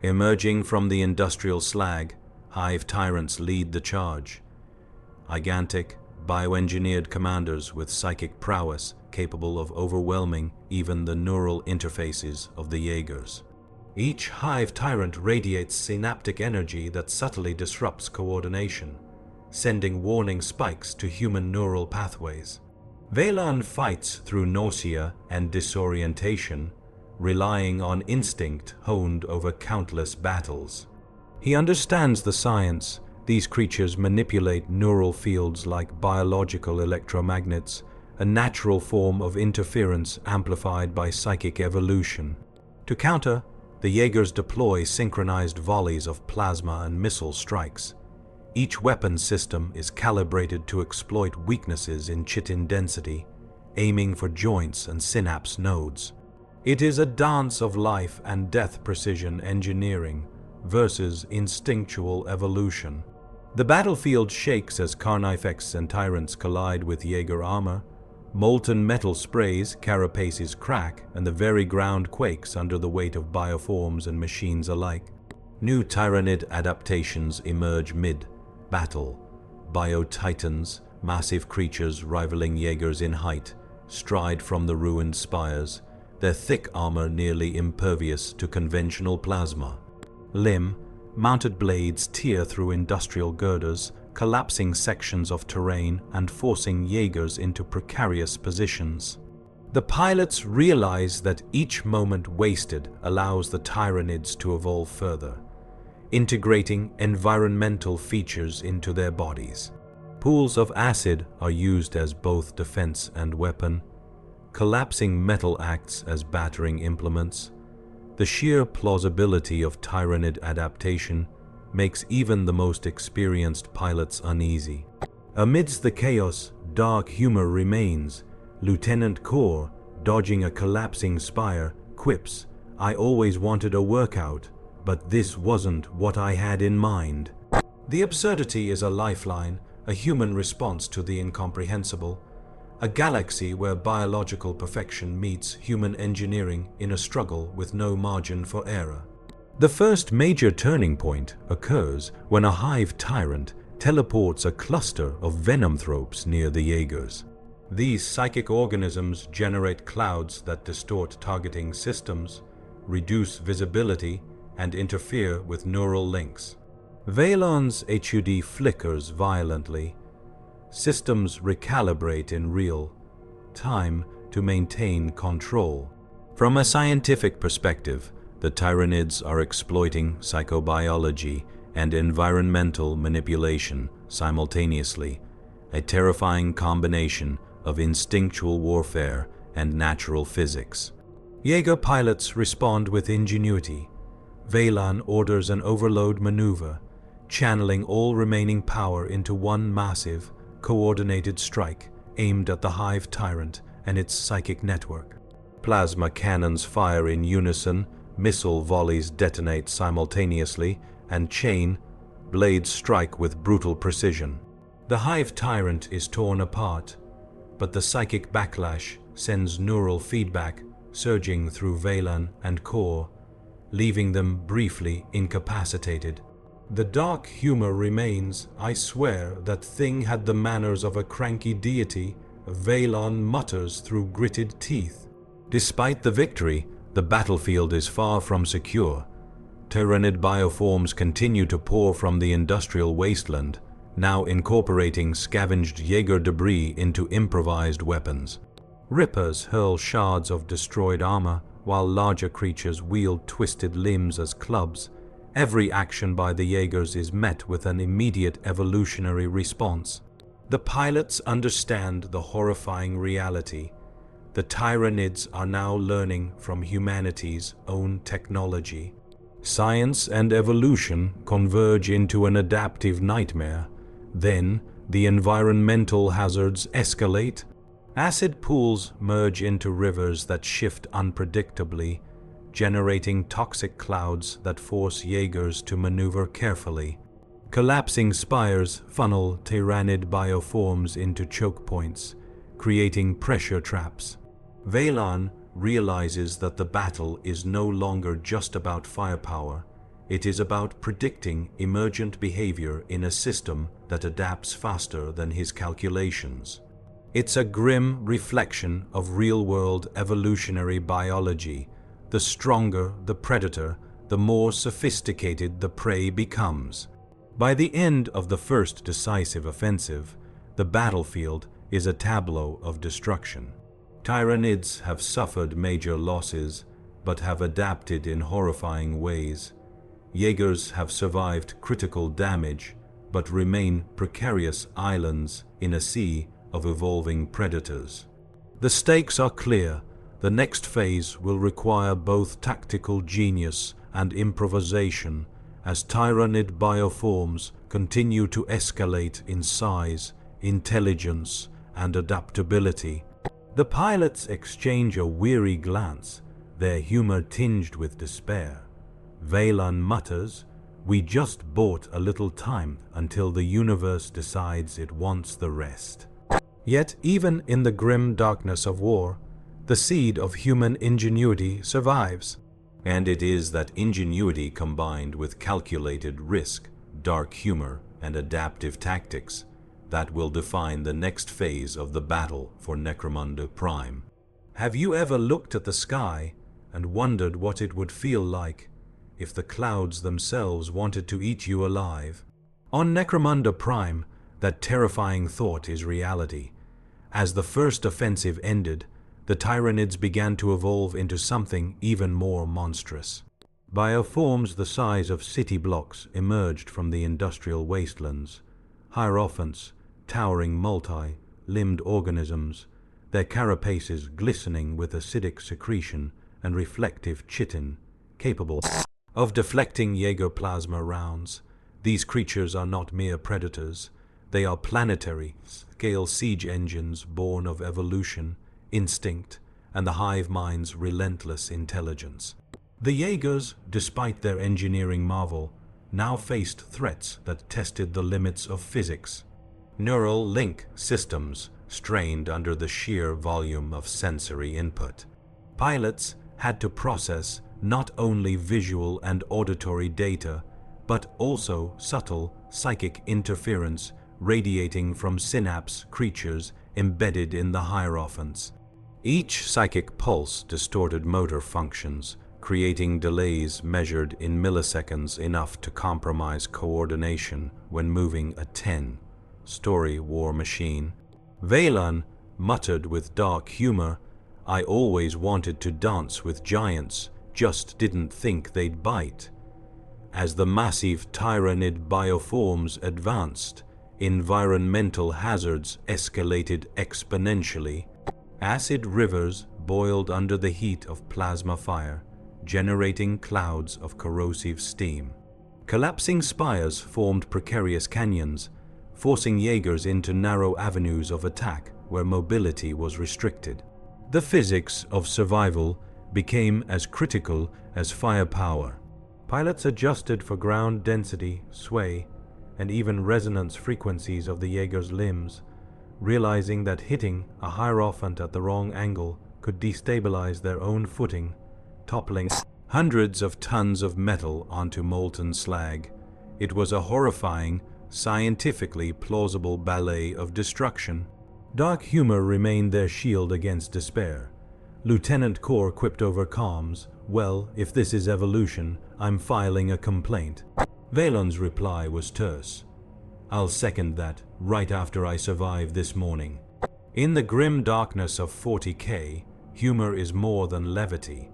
Emerging from the industrial slag, hive tyrants lead the charge. Gigantic, bioengineered commanders with psychic prowess capable of overwhelming even the neural interfaces of the Jaegers. Each hive tyrant radiates synaptic energy that subtly disrupts coordination, sending warning spikes to human neural pathways. Valan fights through nausea and disorientation, relying on instinct honed over countless battles. He understands the science. These creatures manipulate neural fields like biological electromagnets, a natural form of interference amplified by psychic evolution. To counter, the Jaegers deploy synchronized volleys of plasma and missile strikes. Each weapon system is calibrated to exploit weaknesses in chitin density, aiming for joints and synapse nodes. It is a dance of life and death precision engineering versus instinctual evolution. The battlefield shakes as Carnifex and Tyrants collide with Jaeger armor. Molten metal sprays, carapaces crack, and the very ground quakes under the weight of bioforms and machines alike. New Tyranid adaptations emerge mid-battle. Bio-titans, massive creatures rivaling Jaegers in height, stride from the ruined spires, their thick armor nearly impervious to conventional plasma. Mounted blades tear through industrial girders, collapsing sections of terrain and forcing Jaegers into precarious positions. The pilots realize that each moment wasted allows the Tyranids to evolve further, integrating environmental features into their bodies. Pools of acid are used as both defense and weapon. Collapsing metal acts as battering implements. The sheer plausibility of Tyranid adaptation makes even the most experienced pilots uneasy. Amidst the chaos, dark humor remains. Lieutenant Core, dodging a collapsing spire, quips, "I always wanted a workout, but this wasn't what I had in mind." The absurdity is a lifeline, a human response to the incomprehensible. A galaxy where biological perfection meets human engineering in a struggle with no margin for error. The first major turning point occurs when a hive tyrant teleports a cluster of venomthropes near the Jaegers. These psychic organisms generate clouds that distort targeting systems, reduce visibility, and interfere with neural links. Valan's HUD flickers violently. Systems recalibrate in real time to maintain control. From a scientific perspective, the Tyranids are exploiting psychobiology and environmental manipulation simultaneously, a terrifying combination of instinctual warfare and natural physics. Jaeger pilots respond with ingenuity. Valan orders an overload maneuver, channeling all remaining power into one massive, coordinated strike aimed at the hive tyrant and its psychic network. Plasma cannons fire in unison, missile volleys detonate simultaneously, and chain blades strike with brutal precision. The hive tyrant is torn apart, but the psychic backlash sends neural feedback surging through Veylan and core, leaving them briefly incapacitated. The dark humor remains. I swear that thing had the manners of a cranky deity, Veylan mutters through gritted teeth. Despite the victory, the battlefield is far from secure. Tyranid bioforms continue to pour from the industrial wasteland, now incorporating scavenged Jaeger debris into improvised weapons. Rippers hurl shards of destroyed armor, while larger creatures wield twisted limbs as clubs. Every action by the Jaegers is met with an immediate evolutionary response. The pilots understand the horrifying reality. The Tyranids are now learning from humanity's own technology. Science and evolution converge into an adaptive nightmare. Then, the environmental hazards escalate. Acid pools merge into rivers that shift unpredictably, generating toxic clouds that force Jaegers to maneuver carefully. Collapsing spires funnel Tyranid bioforms into choke points, creating pressure traps. Veylan realizes that the battle is no longer just about firepower. It is about predicting emergent behavior in a system that adapts faster than his calculations. It's a grim reflection of real-world evolutionary biology. The stronger the predator, the more sophisticated the prey becomes. By the end of the first decisive offensive, the battlefield is a tableau of destruction. Tyranids have suffered major losses, but have adapted in horrifying ways. Jaegers have survived critical damage, but remain precarious islands in a sea of evolving predators. The stakes are clear. The next phase will require both tactical genius and improvisation as Tyranid bioforms continue to escalate in size, intelligence, and adaptability. The pilots exchange a weary glance, their humor tinged with despair. Veylan mutters, "We just bought a little time until the universe decides it wants the rest." Yet, even in the grim darkness of war, the seed of human ingenuity survives. And it is that ingenuity combined with calculated risk, dark humor, and adaptive tactics that will define the next phase of the battle for Necromunda Prime. Have you ever looked at the sky and wondered what it would feel like if the clouds themselves wanted to eat you alive? On Necromunda Prime, that terrifying thought is reality. As the first offensive ended, the Tyranids began to evolve into something even more monstrous. Bioforms the size of city blocks emerged from the industrial wastelands. Hierophants, towering multi-limbed organisms, their carapaces glistening with acidic secretion and reflective chitin, capable of deflecting Jaeger plasma rounds. These creatures are not mere predators. They are planetary scale siege engines born of evolution, instinct, and the hive mind's relentless intelligence. The Jaegers, despite their engineering marvel, now faced threats that tested the limits of physics. Neural link systems strained under the sheer volume of sensory input. Pilots had to process not only visual and auditory data, but also subtle psychic interference radiating from synapse creatures embedded in the hierophants. Each psychic pulse distorted motor functions, creating delays measured in milliseconds enough to compromise coordination when moving a 10-story war machine. Veylan muttered with dark humor, "I always wanted to dance with giants, just didn't think they'd bite." As the massive Tyranid bioforms advanced, environmental hazards escalated exponentially. Acid rivers boiled under the heat of plasma fire, generating clouds of corrosive steam. Collapsing spires formed precarious canyons, forcing Jaegers into narrow avenues of attack where mobility was restricted. The physics of survival became as critical as firepower. Pilots adjusted for ground density, sway, and even resonance frequencies of the Jaeger's limbs, realizing that hitting a Hierophant at the wrong angle could destabilize their own footing, toppling hundreds of tons of metal onto molten slag. It was a horrifying, scientifically plausible ballet of destruction. Dark humor remained their shield against despair. Lieutenant Core quipped over comms, "Well, if this is evolution, I'm filing a complaint." Valon's reply was terse. "I'll second that, right after I survive this morning." In the grim darkness of 40K, humor is more than levity.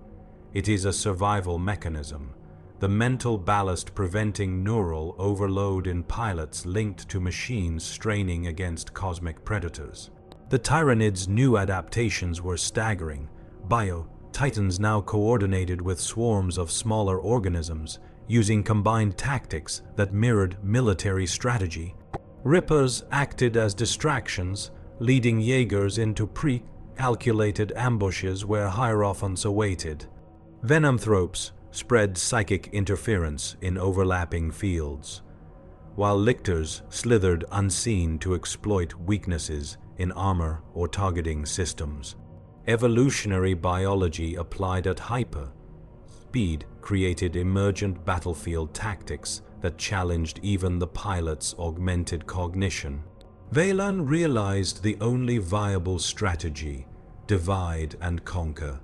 It is a survival mechanism, the mental ballast preventing neural overload in pilots linked to machines straining against cosmic predators. The Tyranids' new adaptations were staggering. Bio-Titans now coordinated with swarms of smaller organisms, using combined tactics that mirrored military strategy. Rippers acted as distractions, leading Jaegers into pre-calculated ambushes where Hierophants awaited. Venomthropes spread psychic interference in overlapping fields, while lictors slithered unseen to exploit weaknesses in armor or targeting systems. Evolutionary biology applied at hyper speed created emergent battlefield tactics that challenged even the pilot's augmented cognition. Valon realized the only viable strategy: divide and conquer.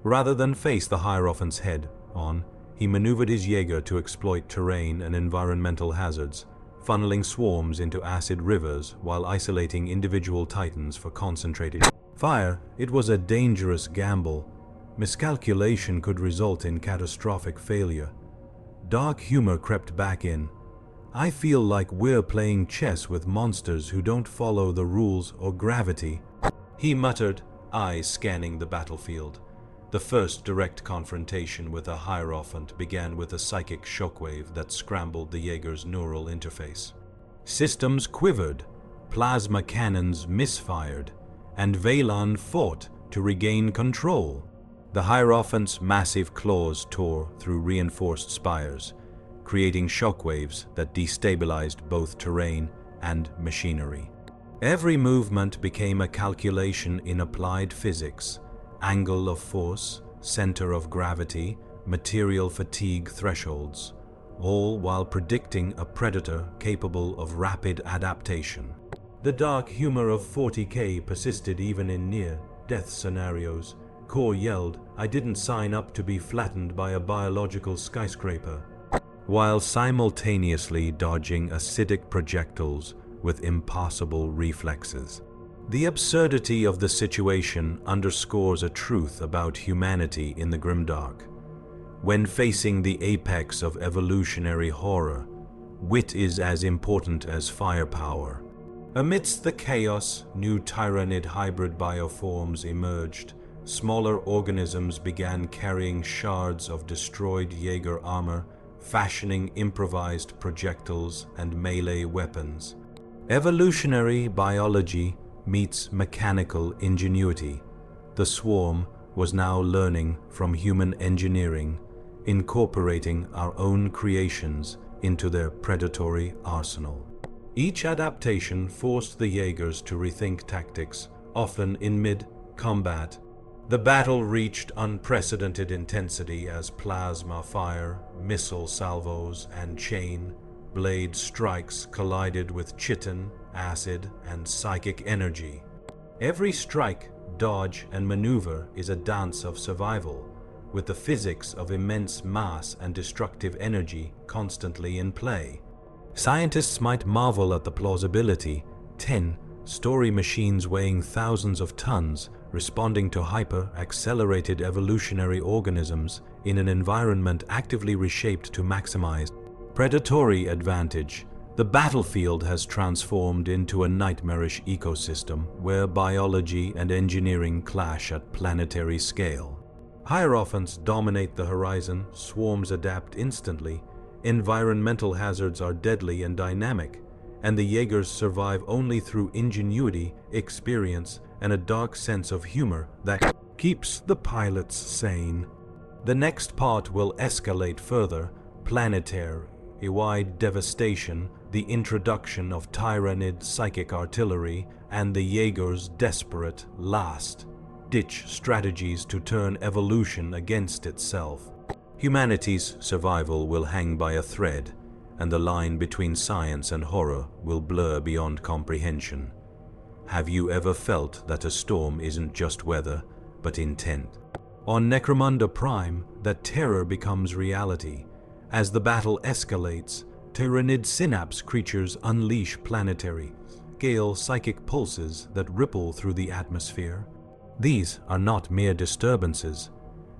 Rather than face the Hierophant's head-on, he maneuvered his Jaeger to exploit terrain and environmental hazards, funneling swarms into acid rivers while isolating individual Titans for concentrated fire. It was a dangerous gamble. Miscalculation could result in catastrophic failure. Dark humor crept back in. "I feel like we're playing chess with monsters who don't follow the rules or gravity," he muttered, eyes scanning the battlefield. The first direct confrontation with a Hierophant began with a psychic shockwave that scrambled the Jaeger's neural interface. Systems quivered, plasma cannons misfired, and Valon fought to regain control. The Hierophant's massive claws tore through reinforced spires, creating shockwaves that destabilized both terrain and machinery. Every movement became a calculation in applied physics: angle of force, center of gravity, material fatigue thresholds, all while predicting a predator capable of rapid adaptation. The dark humor of 40K persisted even in near-death scenarios. Core yelled, "I didn't sign up to be flattened by a biological skyscraper," while simultaneously dodging acidic projectiles with impossible reflexes. The absurdity of the situation underscores a truth about humanity in the grimdark. When facing the apex of evolutionary horror, wit is as important as firepower. Amidst the chaos, new Tyranid hybrid bioforms emerged. Smaller organisms began carrying shards of destroyed Jaeger armor, fashioning improvised projectiles and melee weapons. Evolutionary biology meets mechanical ingenuity. The swarm was now learning from human engineering, incorporating our own creations into their predatory arsenal. Each adaptation forced the Jaegers to rethink tactics, often in mid-combat. The battle reached unprecedented intensity as plasma fire, missile salvos, and chain blade strikes collided with chitin, acid, and psychic energy. Every strike, dodge, and maneuver is a dance of survival, with the physics of immense mass and destructive energy constantly in play. Scientists might marvel at the plausibility: 10 story machines weighing thousands of tons, responding to hyper-accelerated evolutionary organisms in an environment actively reshaped to maximize predatory advantage. The battlefield has transformed into a nightmarish ecosystem where biology and engineering clash at planetary scale. Hierophants dominate the horizon, swarms adapt instantly, environmental hazards are deadly and dynamic, and the Jaegers survive only through ingenuity, experience, and a dark sense of humor that keeps the pilots sane. The next part will escalate further: planetary wide devastation, the introduction of Tyranid psychic artillery, and the Jaegers' desperate, last-ditch strategies to turn evolution against itself. Humanity's survival will hang by a thread, and the line between science and horror will blur beyond comprehension. Have you ever felt that a storm isn't just weather, but intent? On Necromunda Prime, that terror becomes reality. As the battle escalates, Tyranid synapse creatures unleash planetary-scale psychic pulses that ripple through the atmosphere. These are not mere disturbances.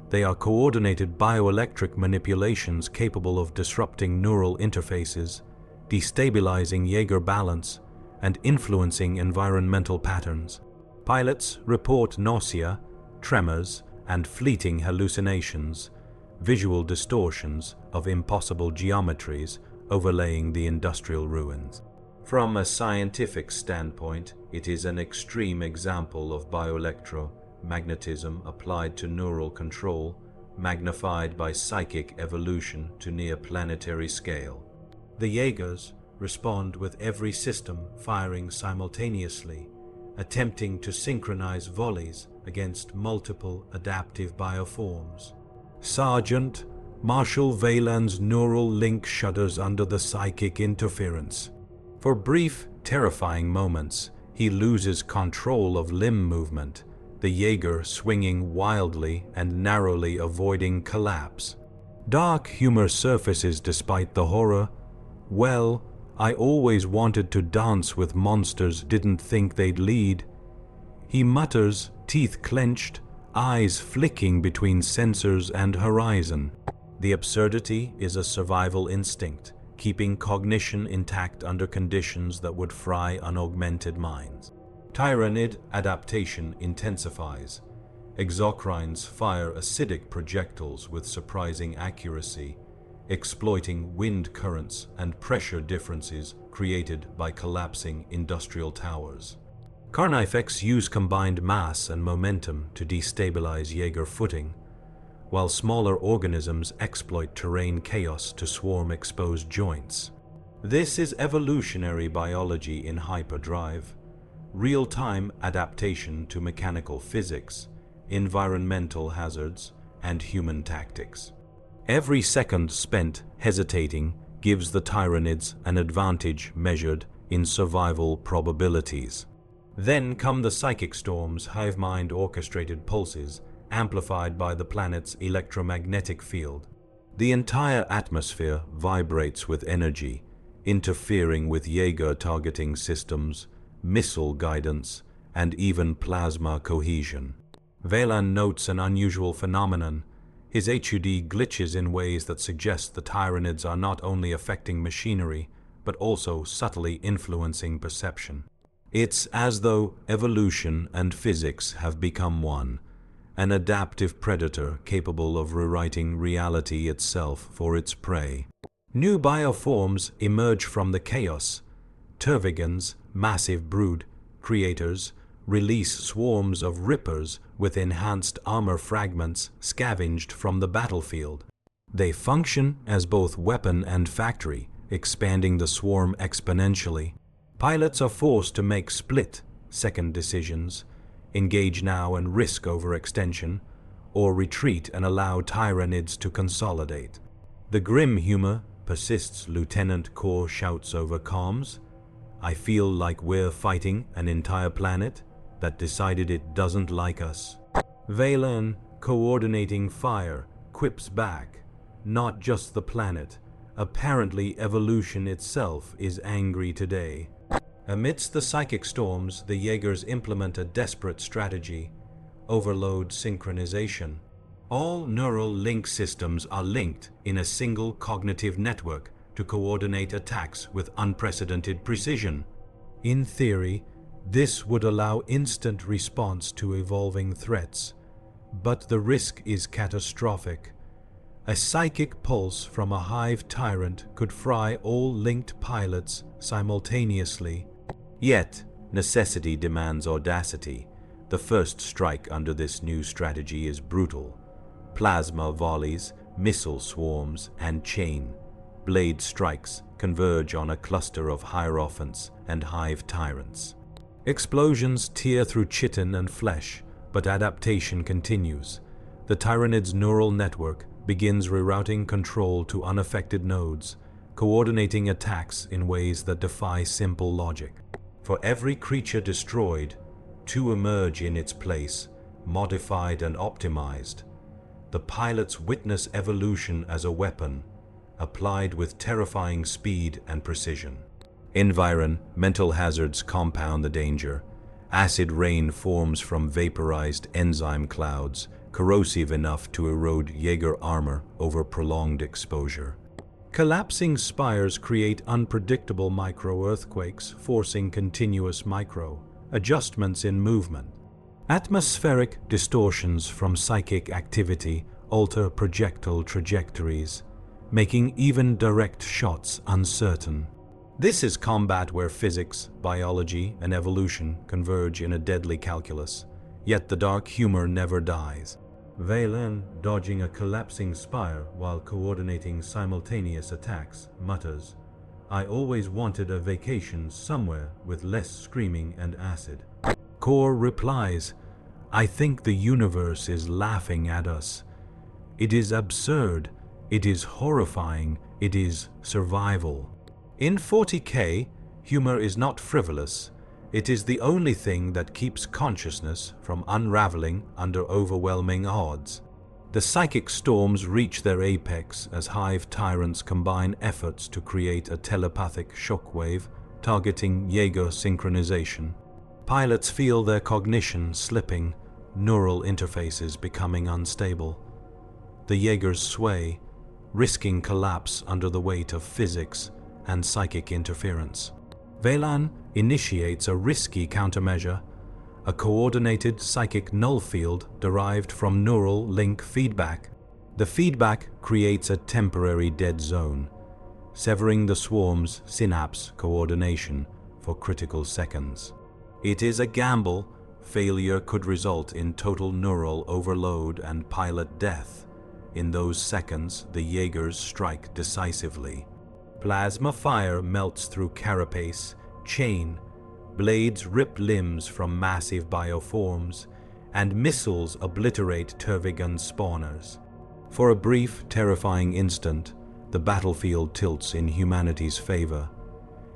They are coordinated bioelectric manipulations capable of disrupting neural interfaces, destabilizing Jaeger balance, and influencing environmental patterns. Pilots report nausea, tremors, and fleeting hallucinations, visual distortions of impossible geometries overlaying the industrial ruins. From a scientific standpoint, it is an extreme example of bioelectromagnetism applied to neural control, magnified by psychic evolution to near planetary scale. The Jaegers respond with every system firing simultaneously, attempting to synchronize volleys against multiple adaptive bioforms. Sergeant Marshal Valan's neural link shudders under the psychic interference. For brief, terrifying moments, he loses control of limb movement, the Jaeger swinging wildly and narrowly avoiding collapse. Dark humor surfaces despite the horror. Well, I always wanted to dance with monsters, didn't think they'd lead. He mutters, teeth clenched, eyes flicking between sensors and horizon. The absurdity is a survival instinct, keeping cognition intact under conditions that would fry unaugmented minds. Tyranid adaptation intensifies. Exocrines fire acidic projectiles with surprising accuracy, exploiting wind currents and pressure differences created by collapsing industrial towers. Carnifex use combined mass and momentum to destabilize Jaeger footing, while smaller organisms exploit terrain chaos to swarm exposed joints. This is evolutionary biology in hyperdrive, real-time adaptation to mechanical physics, environmental hazards, and human tactics. Every second spent hesitating gives the Tyranids an advantage measured in survival probabilities. Then come the psychic storms, hive mind orchestrated pulses, amplified by the planet's electromagnetic field. The entire atmosphere vibrates with energy, interfering with Jaeger targeting systems, missile guidance, and even plasma cohesion. Valan notes an unusual phenomenon. His HUD glitches in ways that suggest the Tyranids are not only affecting machinery, but also subtly influencing perception. It's as though evolution and physics have become one, an adaptive predator capable of rewriting reality itself for its prey. New bioforms emerge from the chaos. Tervigans, massive brood creators, release swarms of rippers with enhanced armor fragments scavenged from the battlefield. They function as both weapon and factory, expanding the swarm exponentially. Pilots are forced to make split-second decisions, engage now and risk overextension, or retreat and allow Tyranids to consolidate. The grim humor persists. Lieutenant Core shouts over comms. I feel like we're fighting an entire planet that decided it doesn't like us. Valan, coordinating fire, quips back. Not just the planet. Apparently evolution itself is angry today. Amidst the psychic storms, the Jaegers implement a desperate strategy: overload synchronization. All neural link systems are linked in a single cognitive network to coordinate attacks with unprecedented precision. In theory, this would allow instant response to evolving threats, but the risk is catastrophic. A psychic pulse from a hive tyrant could fry all linked pilots simultaneously. Yet, necessity demands audacity. The first strike under this new strategy is brutal. Plasma volleys, missile swarms, and chain blade strikes converge on a cluster of hierophants and hive tyrants. Explosions tear through chitin and flesh, but adaptation continues. The Tyranids' neural network begins rerouting control to unaffected nodes, coordinating attacks in ways that defy simple logic. For every creature destroyed, two emerge in its place, modified and optimized. The pilots witness evolution as a weapon, applied with terrifying speed and precision. Environmental hazards compound the danger. Acid rain forms from vaporized enzyme clouds, corrosive enough to erode Jaeger armor over prolonged exposure. Collapsing spires create unpredictable micro-earthquakes, forcing continuous micro-adjustments in movement. Atmospheric distortions from psychic activity alter projectile trajectories, making even direct shots uncertain. This is combat where physics, biology, and evolution converge in a deadly calculus, yet the dark humor never dies. Valen, dodging a collapsing spire while coordinating simultaneous attacks, mutters, "I always wanted a vacation somewhere with less screaming and acid." Kor replies, "I think the universe is laughing at us. It is absurd, it is horrifying, it is survival." In 40K, humor is not frivolous. It is the only thing that keeps consciousness from unraveling under overwhelming odds. The psychic storms reach their apex as hive tyrants combine efforts to create a telepathic shockwave targeting Jaeger synchronization. Pilots feel their cognition slipping, neural interfaces becoming unstable. The Jaegers sway, risking collapse under the weight of physics and psychic interference. Velan initiates a risky countermeasure, a coordinated psychic null field derived from neural link feedback. The feedback creates a temporary dead zone, severing the swarm's synapse coordination for critical seconds. It is a gamble. Failure could result in total neural overload and pilot death. In those seconds, the Jaegers strike decisively. Plasma fire melts through carapace, chain, blades rip limbs from massive bioforms, and missiles obliterate Tervigan spawners. For a brief, terrifying instant, the battlefield tilts in humanity's favor.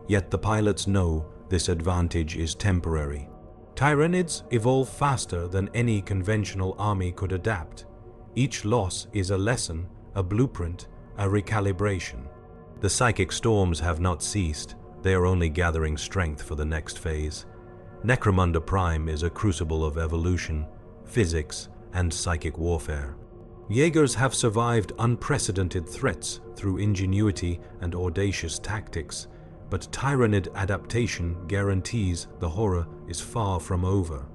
Yet the pilots know this advantage is temporary. Tyranids evolve faster than any conventional army could adapt. Each loss is a lesson, a blueprint, a recalibration. The psychic storms have not ceased. They are only gathering strength for the next phase. Necromunda Prime is a crucible of evolution, physics, and psychic warfare. Jaegers have survived unprecedented threats through ingenuity and audacious tactics, but Tyranid adaptation guarantees the horror is far from over.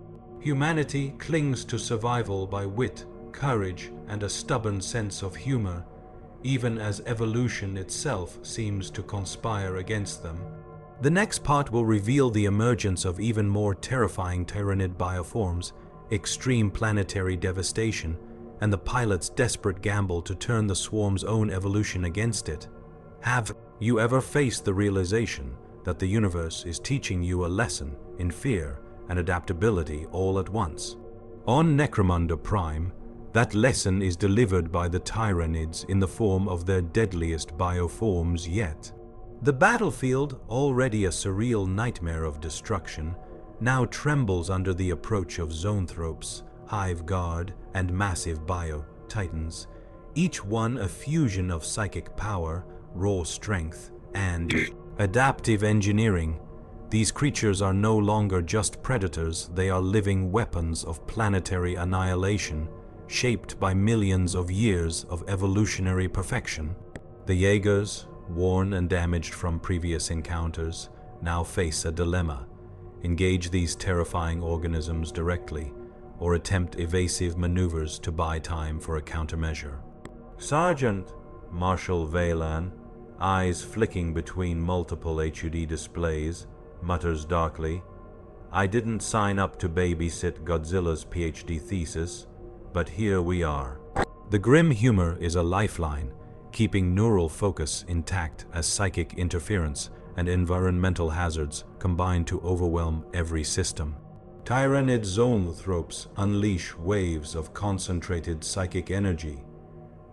Humanity clings to survival by wit, courage, and a stubborn sense of humor, even as evolution itself seems to conspire against them. The next part will reveal the emergence of even more terrifying Tyranid bioforms, extreme planetary devastation, and the pilot's desperate gamble to turn the swarm's own evolution against it. Have you ever faced the realization that the universe is teaching you a lesson in fear and adaptability all at once? On Necromunda Prime, that lesson is delivered by the Tyranids in the form of their deadliest bioforms yet. The battlefield, already a surreal nightmare of destruction, now trembles under the approach of zoanthropes, hive guard, and massive bio-titans, each one a fusion of psychic power, raw strength, and adaptive engineering. These creatures are no longer just predators, they are living weapons of planetary annihilation, shaped by millions of years of evolutionary perfection. The Jaegers, worn and damaged from previous encounters, now face a dilemma: engage these terrifying organisms directly, or attempt evasive maneuvers to buy time for a countermeasure. "Sergeant," Marshal Velan, eyes flicking between multiple HUD displays, mutters darkly, "I didn't sign up to babysit Godzilla's PhD thesis, but here we are." The grim humor is a lifeline, keeping neural focus intact as psychic interference and environmental hazards combine to overwhelm every system. Tyranid zoanthropes unleash waves of concentrated psychic energy,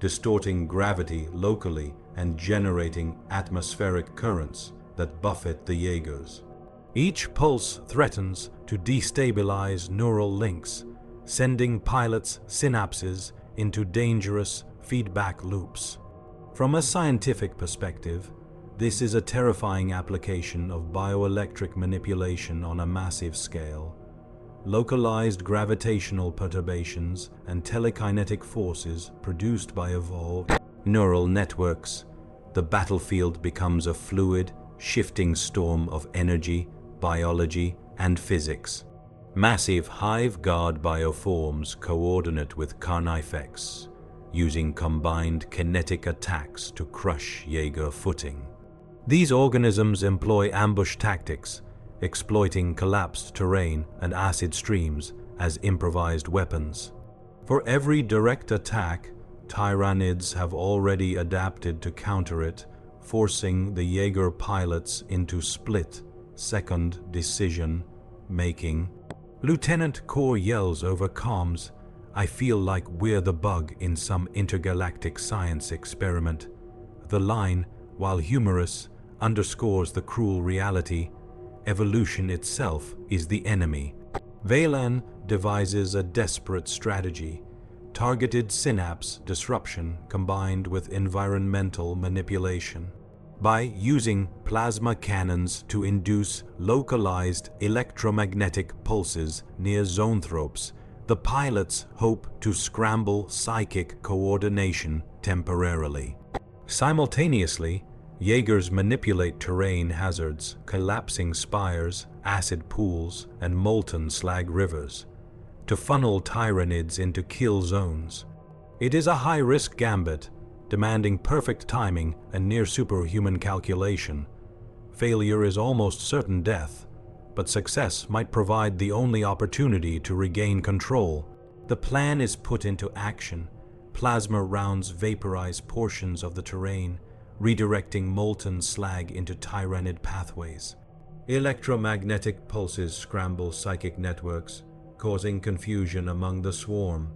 distorting gravity locally and generating atmospheric currents that buffet the Jaegers. Each pulse threatens to destabilize neural links, sending pilots' synapses into dangerous feedback loops. From a scientific perspective, this is a terrifying application of bioelectric manipulation on a massive scale. Localized gravitational perturbations and telekinetic forces produced by evolved neural networks, the battlefield becomes a fluid, shifting storm of energy, biology, and physics. Massive hive-guard bioforms coordinate with carnifex, using combined kinetic attacks to crush Jaeger footing. These organisms employ ambush tactics, exploiting collapsed terrain and acid streams as improvised weapons. For every direct attack, Tyranids have already adapted to counter it, forcing the Jaeger pilots into split-second decision-making. Lieutenant Core yells over comms, "I feel like we're the bug in some intergalactic science experiment." The line, while humorous, underscores the cruel reality. Evolution itself is the enemy. Valan devises a desperate strategy, targeted synapse disruption combined with environmental manipulation. By using plasma cannons to induce localized electromagnetic pulses near zoanthropes, the pilots hope to scramble psychic coordination temporarily. Simultaneously, Jaegers manipulate terrain hazards, collapsing spires, acid pools, and molten slag rivers, to funnel Tyranids into kill zones. It is a high-risk gambit, demanding perfect timing and near-superhuman calculation. Failure is almost certain death, but success might provide the only opportunity to regain control. The plan is put into action. Plasma rounds vaporize portions of the terrain, redirecting molten slag into Tyranid pathways. Electromagnetic pulses scramble psychic networks, causing confusion among the swarm.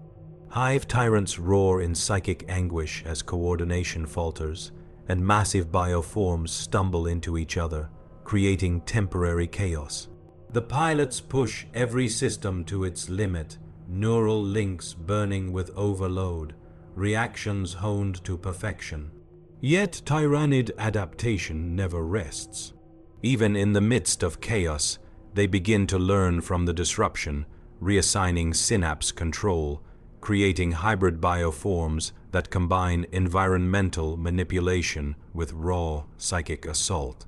Hive tyrants roar in psychic anguish as coordination falters, and massive bioforms stumble into each other, creating temporary chaos. The pilots push every system to its limit, neural links burning with overload, reactions honed to perfection. Yet Tyranid adaptation never rests. Even in the midst of chaos, they begin to learn from the disruption, reassigning synapse control, creating hybrid bioforms that combine environmental manipulation with raw psychic assault.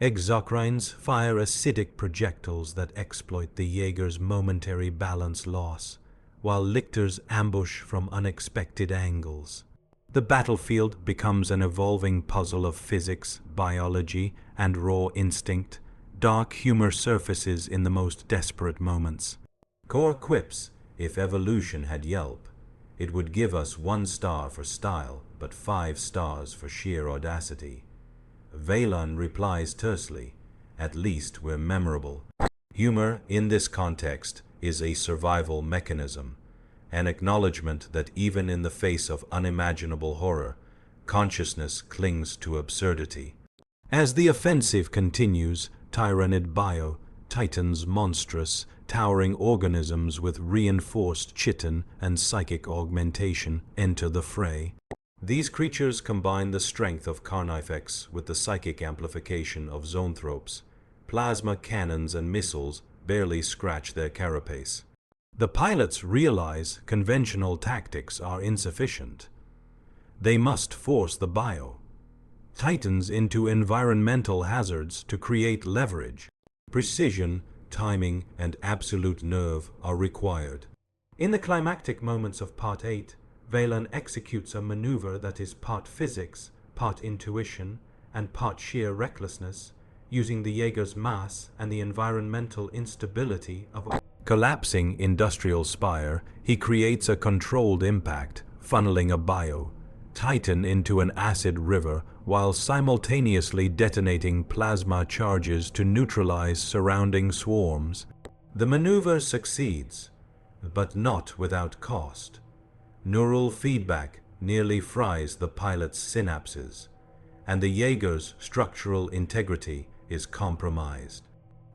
Exocrines fire acidic projectiles that exploit the Jaeger's momentary balance loss, while lictors ambush from unexpected angles. The battlefield becomes an evolving puzzle of physics, biology, and raw instinct. Dark humor surfaces in the most desperate moments. Core quips, "If evolution had Yelp, it would give us 1 star for style, but 5 stars for sheer audacity." Valan replies tersely, "At least we're memorable." Humor, in this context, is a survival mechanism, an acknowledgement that even in the face of unimaginable horror, consciousness clings to absurdity. As the offensive continues, Tyranid bio, Titans monstrous, towering organisms with reinforced chitin and psychic augmentation enter the fray. These creatures combine the strength of carnifex with the psychic amplification of zoanthropes. Plasma cannons and missiles barely scratch their carapace. The pilots realize conventional tactics are insufficient. They must force the bio Titans into environmental hazards to create leverage. Precision, timing, and absolute nerve are required. In the climactic moments of Part 8, Valan executes a maneuver that is part physics, part intuition, and part sheer recklessness, using the Jaeger's mass and the environmental instability of a collapsing industrial spire. He creates a controlled impact, funneling a bio, Titan into an acid river while simultaneously detonating plasma charges to neutralize surrounding swarms. The maneuver succeeds, but not without cost. Neural feedback nearly fries the pilot's synapses, and the Jaegers' structural integrity is compromised.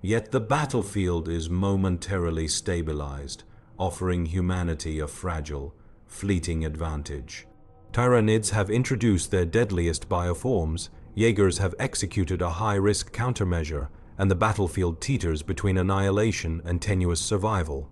Yet the battlefield is momentarily stabilized, offering humanity a fragile, fleeting advantage. Tyranids have introduced their deadliest bioforms, Jaegers have executed a high-risk countermeasure, and the battlefield teeters between annihilation and tenuous survival.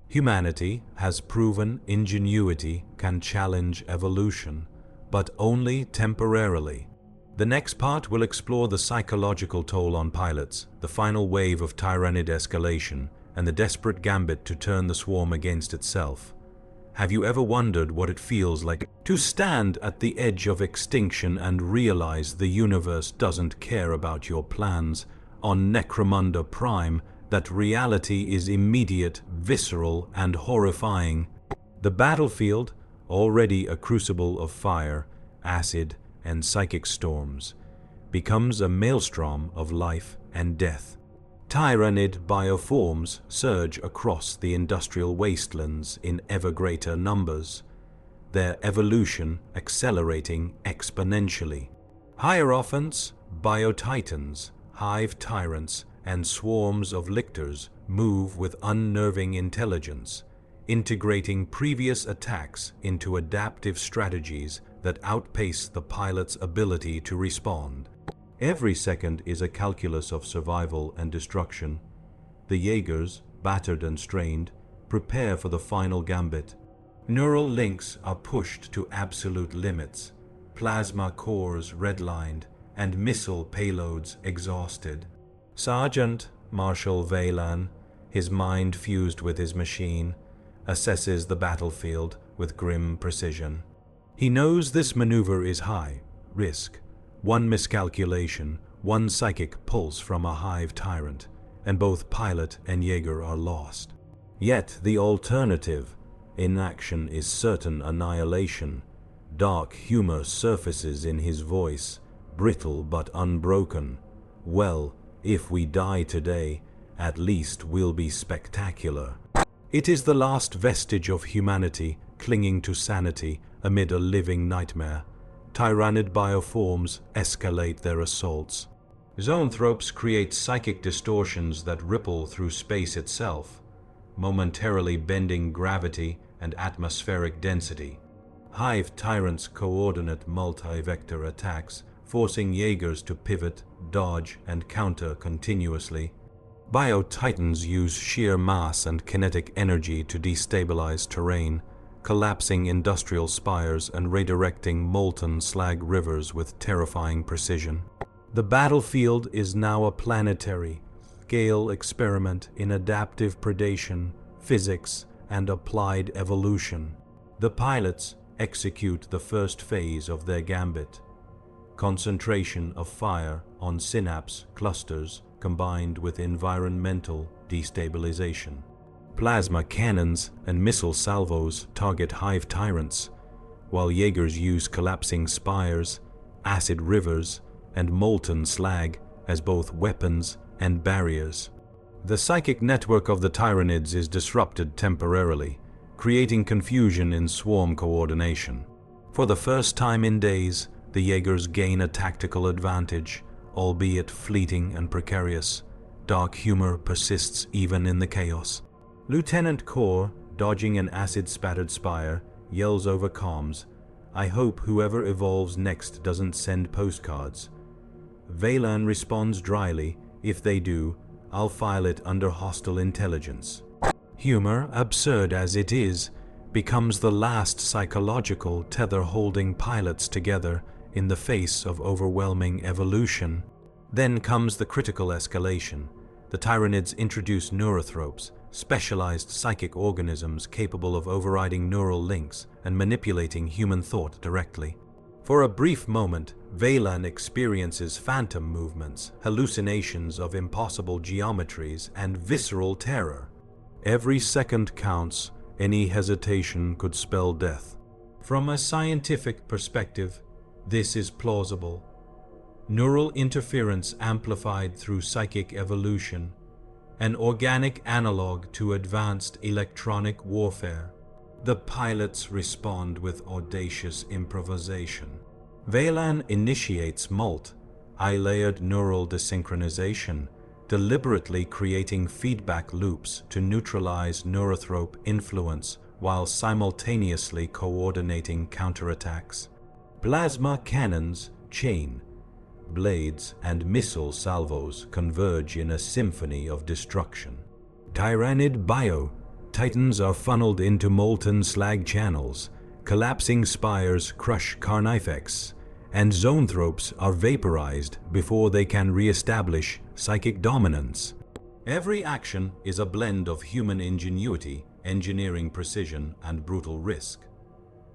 Humanity has proven ingenuity can challenge evolution, but only temporarily. The next part will explore the psychological toll on pilots, the final wave of Tyranid escalation, and the desperate gambit to turn the swarm against itself. Have you ever wondered what it feels like to stand at the edge of extinction and realize the universe doesn't care about your plans? On Necromunda Prime, that reality is immediate, visceral, and horrifying. The battlefield, already a crucible of fire, acid, and psychic storms, becomes a maelstrom of life and death. Tyranid bioforms surge across the industrial wastelands in ever greater numbers, their evolution accelerating exponentially. Hierophants, biotitans, hive tyrants, and swarms of lictors move with unnerving intelligence, integrating previous attacks into adaptive strategies that outpace the pilot's ability to respond. Every second is a calculus of survival and destruction. The Jaegers, battered and strained, prepare for the final gambit. Neural links are pushed to absolute limits, plasma cores redlined, and missile payloads exhausted. Sergeant Marshal Veylan, his mind fused with his machine, assesses the battlefield with grim precision. He knows this maneuver is high risk. One miscalculation, one psychic pulse from a hive tyrant, and both pilot and Jaeger are lost. Yet the alternative, inaction, is certain annihilation. Dark humor surfaces in his voice, brittle but unbroken. Well, if we die today, at least we'll be spectacular. It is the last vestige of humanity clinging to sanity amid a living nightmare. Tyranid bioforms escalate their assaults. Zoanthropes create psychic distortions that ripple through space itself, momentarily bending gravity and atmospheric density. Hive tyrants coordinate multi-vector attacks, forcing Jaegers to pivot, dodge, and counter continuously. Biotitans use sheer mass and kinetic energy to destabilize terrain, collapsing industrial spires and redirecting molten slag rivers with terrifying precision. The battlefield is now a planetary scale experiment in adaptive predation, physics, and applied evolution. The pilots execute the first phase of their gambit. Concentration of fire on synapse clusters combined with environmental destabilization. Plasma cannons and missile salvos target hive tyrants, while Jaegers use collapsing spires, acid rivers, and molten slag as both weapons and barriers. The psychic network of the Tyranids is disrupted temporarily, creating confusion in swarm coordination. For the first time in days, the Jaegers gain a tactical advantage, albeit fleeting and precarious. Dark humor persists even in the chaos. Lieutenant Kor, dodging an acid-spattered spire, yells over comms, "I hope whoever evolves next doesn't send postcards." Veylan responds dryly, "If they do, I'll file it under hostile intelligence." Humor, absurd as it is, becomes the last psychological tether holding pilots together in the face of overwhelming evolution. Then comes the critical escalation. The Tyranids introduce neurothropes, specialized psychic organisms capable of overriding neural links and manipulating human thought directly. For a brief moment, Veylan experiences phantom movements, hallucinations of impossible geometries, and visceral terror. Every second counts. Any hesitation could spell death. From a scientific perspective, this is plausible. Neural interference amplified through psychic evolution, an organic analog to advanced electronic warfare. The pilots respond with audacious improvisation. Veylan initiates multi-layered neural desynchronization, deliberately creating feedback loops to neutralize neurotrope influence while simultaneously coordinating counterattacks. Plasma cannons, chain blades, and missile salvos converge in a symphony of destruction. Tyranid bio-titans are funneled into molten slag channels, collapsing spires crush carnifex, and zoanthropes are vaporized before they can re-establish psychic dominance. Every action is a blend of human ingenuity, engineering precision, and brutal risk.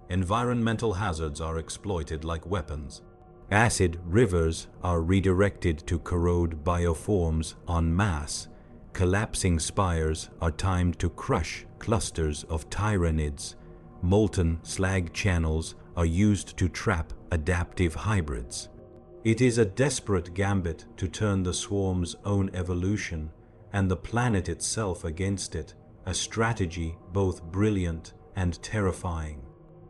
Environmental hazards are exploited like weapons. Acid rivers are redirected to corrode bioforms en masse. Collapsing spires are timed to crush clusters of Tyranids. Molten slag channels are used to trap adaptive hybrids. It is a desperate gambit to turn the swarm's own evolution and the planet itself against it, a strategy both brilliant and terrifying.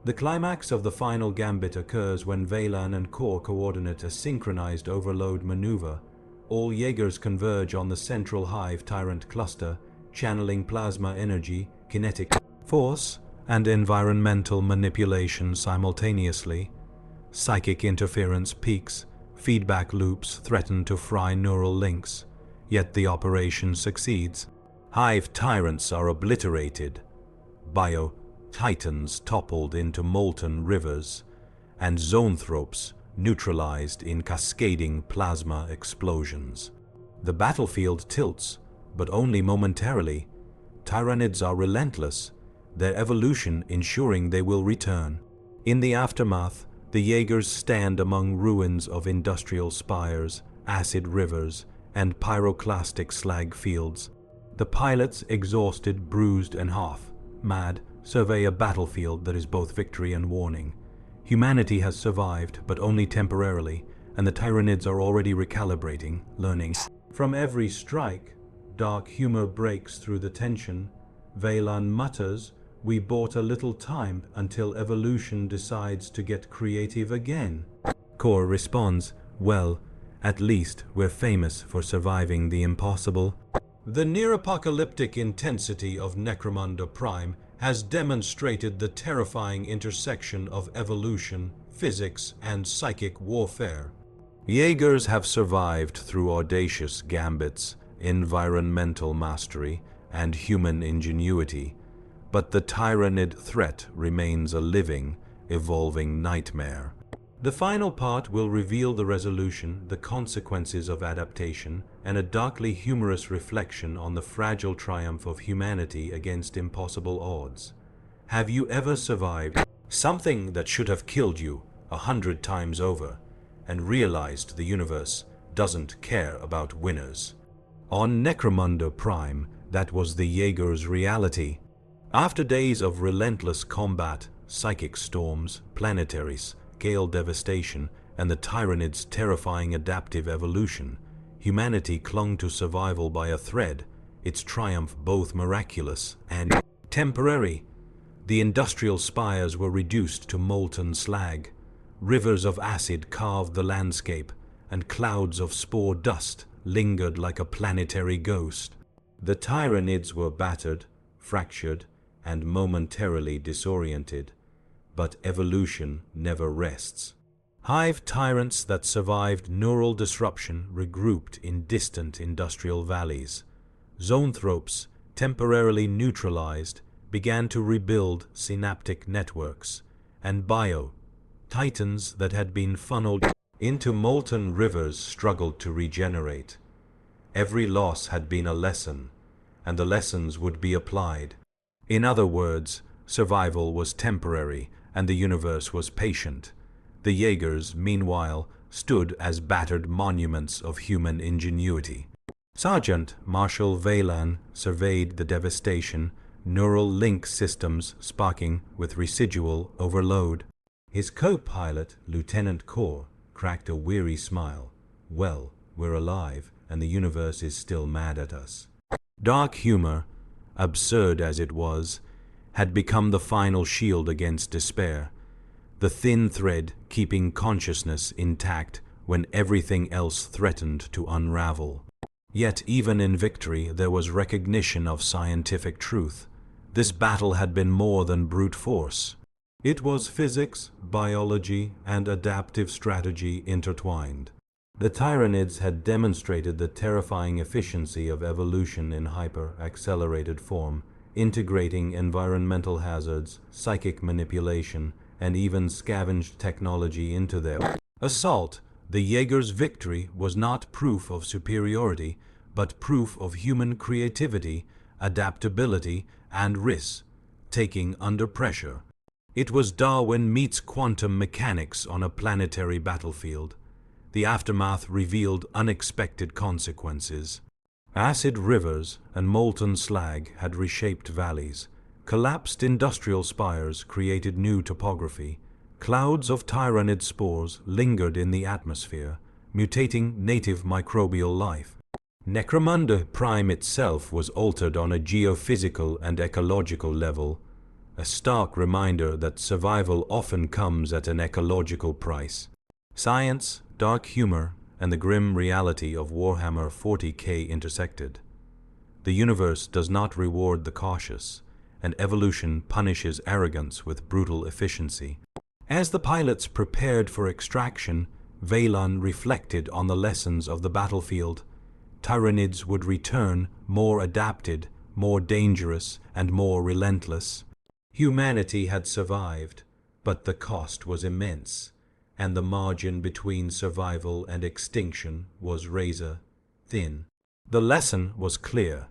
The climax of the final gambit occurs when Veylan and Core coordinate a synchronized overload maneuver. All Jaegers converge on the central hive tyrant cluster, channeling plasma energy, kinetic force, and environmental manipulation simultaneously. Psychic interference peaks, feedback loops threaten to fry neural links, yet the operation succeeds. Hive tyrants are obliterated. Bio-titans toppled into molten rivers, and zoanthropes neutralized in cascading plasma explosions. The battlefield tilts, but only momentarily. Tyranids are relentless, their evolution ensuring they will return. In the aftermath, the Jaegers stand among ruins of industrial spires, acid rivers, and pyroclastic slag fields. The pilots, exhausted, bruised, and half-mad, survey a battlefield that is both victory and warning. Humanity has survived, but only temporarily, and the Tyranids are already recalibrating, learning. From every strike, dark humor breaks through the tension. Veylan mutters, "We bought a little time until evolution decides to get creative again." Core responds, "Well, at least we're famous for surviving the impossible." The near-apocalyptic intensity of Necromunda Prime has demonstrated the terrifying intersection of evolution, physics, and psychic warfare. Jaegers have survived through audacious gambits, environmental mastery, and human ingenuity, but the Tyranid threat remains a living, evolving nightmare. The final part will reveal the resolution, the consequences of adaptation, and a darkly humorous reflection on the fragile triumph of humanity against impossible odds. Have you ever survived something that should have killed you 100 times over, and realized the universe doesn't care about winners? On Necromunda Prime, that was the Jaegers' reality. After days of relentless combat, psychic storms, planetary scale devastation, and the Tyranids' terrifying adaptive evolution, humanity clung to survival by a thread, its triumph both miraculous and temporary. The industrial spires were reduced to molten slag. Rivers of acid carved the landscape, and clouds of spore dust lingered like a planetary ghost. The Tyranids were battered, fractured, and momentarily disoriented, but evolution never rests. Hive tyrants that survived neural disruption regrouped in distant industrial valleys. Zoanthropes, temporarily neutralized, began to rebuild synaptic networks, and bio-titans that had been funneled into molten rivers struggled to regenerate. Every loss had been a lesson, and the lessons would be applied. In other words, survival was temporary, and the universe was patient. The Jaegers, meanwhile, stood as battered monuments of human ingenuity. Sergeant Marshal Veylan surveyed the devastation, neural link systems sparking with residual overload. His co-pilot, Lieutenant Core, cracked a weary smile. Well, we're alive, and the universe is still mad at us. Dark humor, absurd as it was, had become the final shield against despair, the thin thread keeping consciousness intact when everything else threatened to unravel. Yet even in victory there was recognition of scientific truth. This battle had been more than brute force. It was physics, biology, and adaptive strategy intertwined. The Tyranids had demonstrated the terrifying efficiency of evolution in hyper-accelerated form, integrating environmental hazards, psychic manipulation, and even scavenged technology into their assault. The Jaegers' victory was not proof of superiority, but proof of human creativity, adaptability, and risk-taking under pressure. It was Darwin meets quantum mechanics on a planetary battlefield. The aftermath revealed unexpected consequences. Acid rivers and molten slag had reshaped valleys. Collapsed industrial spires created new topography. Clouds of Tyranid spores lingered in the atmosphere, mutating native microbial life. Necromunda Prime itself was altered on a geophysical and ecological level, a stark reminder that survival often comes at an ecological price. Science, dark humor, and the grim reality of Warhammer 40K intersected. The universe does not reward the cautious, and evolution punishes arrogance with brutal efficiency. As the pilots prepared for extraction, Valen reflected on the lessons of the battlefield. Tyranids would return more adapted, more dangerous, and more relentless. Humanity had survived, but the cost was immense, and the margin between survival and extinction was razor thin. The lesson was clear.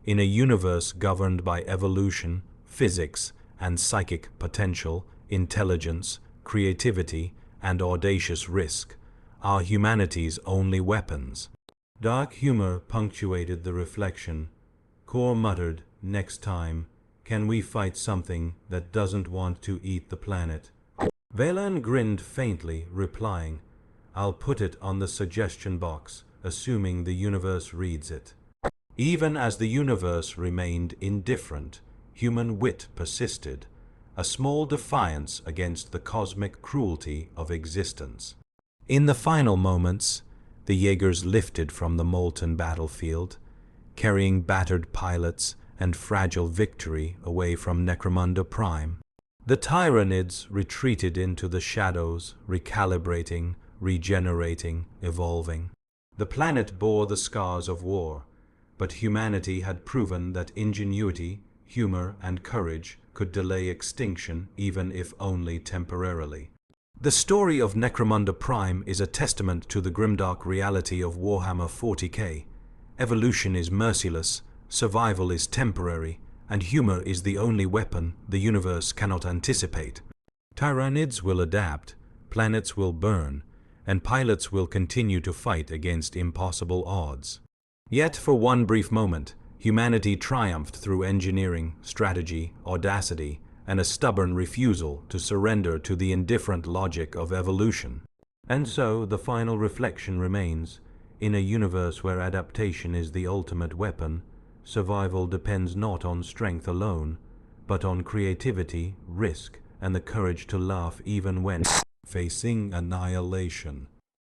In a universe governed by evolution, physics, and psychic potential, intelligence, creativity, and audacious risk are humanity's only weapons. Dark humor punctuated the reflection. Core muttered, "Next time, can we fight something that doesn't want to eat the planet?" Valen grinned faintly, replying, "I'll put it on the suggestion box, assuming the universe reads it." Even as the universe remained indifferent, human wit persisted, a small defiance against the cosmic cruelty of existence. In the final moments, the Jaegers lifted from the molten battlefield, carrying battered pilots and fragile victory away from Necromunda Prime. The Tyranids retreated into the shadows, recalibrating, regenerating, evolving. The planet bore the scars of war, but humanity had proven that ingenuity, humor, and courage could delay extinction even if only temporarily. The story of Necromunda Prime is a testament to the grimdark reality of Warhammer 40K. Evolution is merciless, survival is temporary, and humor is the only weapon the universe cannot anticipate. Tyranids will adapt, planets will burn, and pilots will continue to fight against impossible odds. Yet for one brief moment, humanity triumphed through engineering, strategy, audacity, and a stubborn refusal to surrender to the indifferent logic of evolution. And so the final reflection remains: in a universe where adaptation is the ultimate weapon, survival depends not on strength alone, but on creativity, risk, and the courage to laugh even when facing annihilation.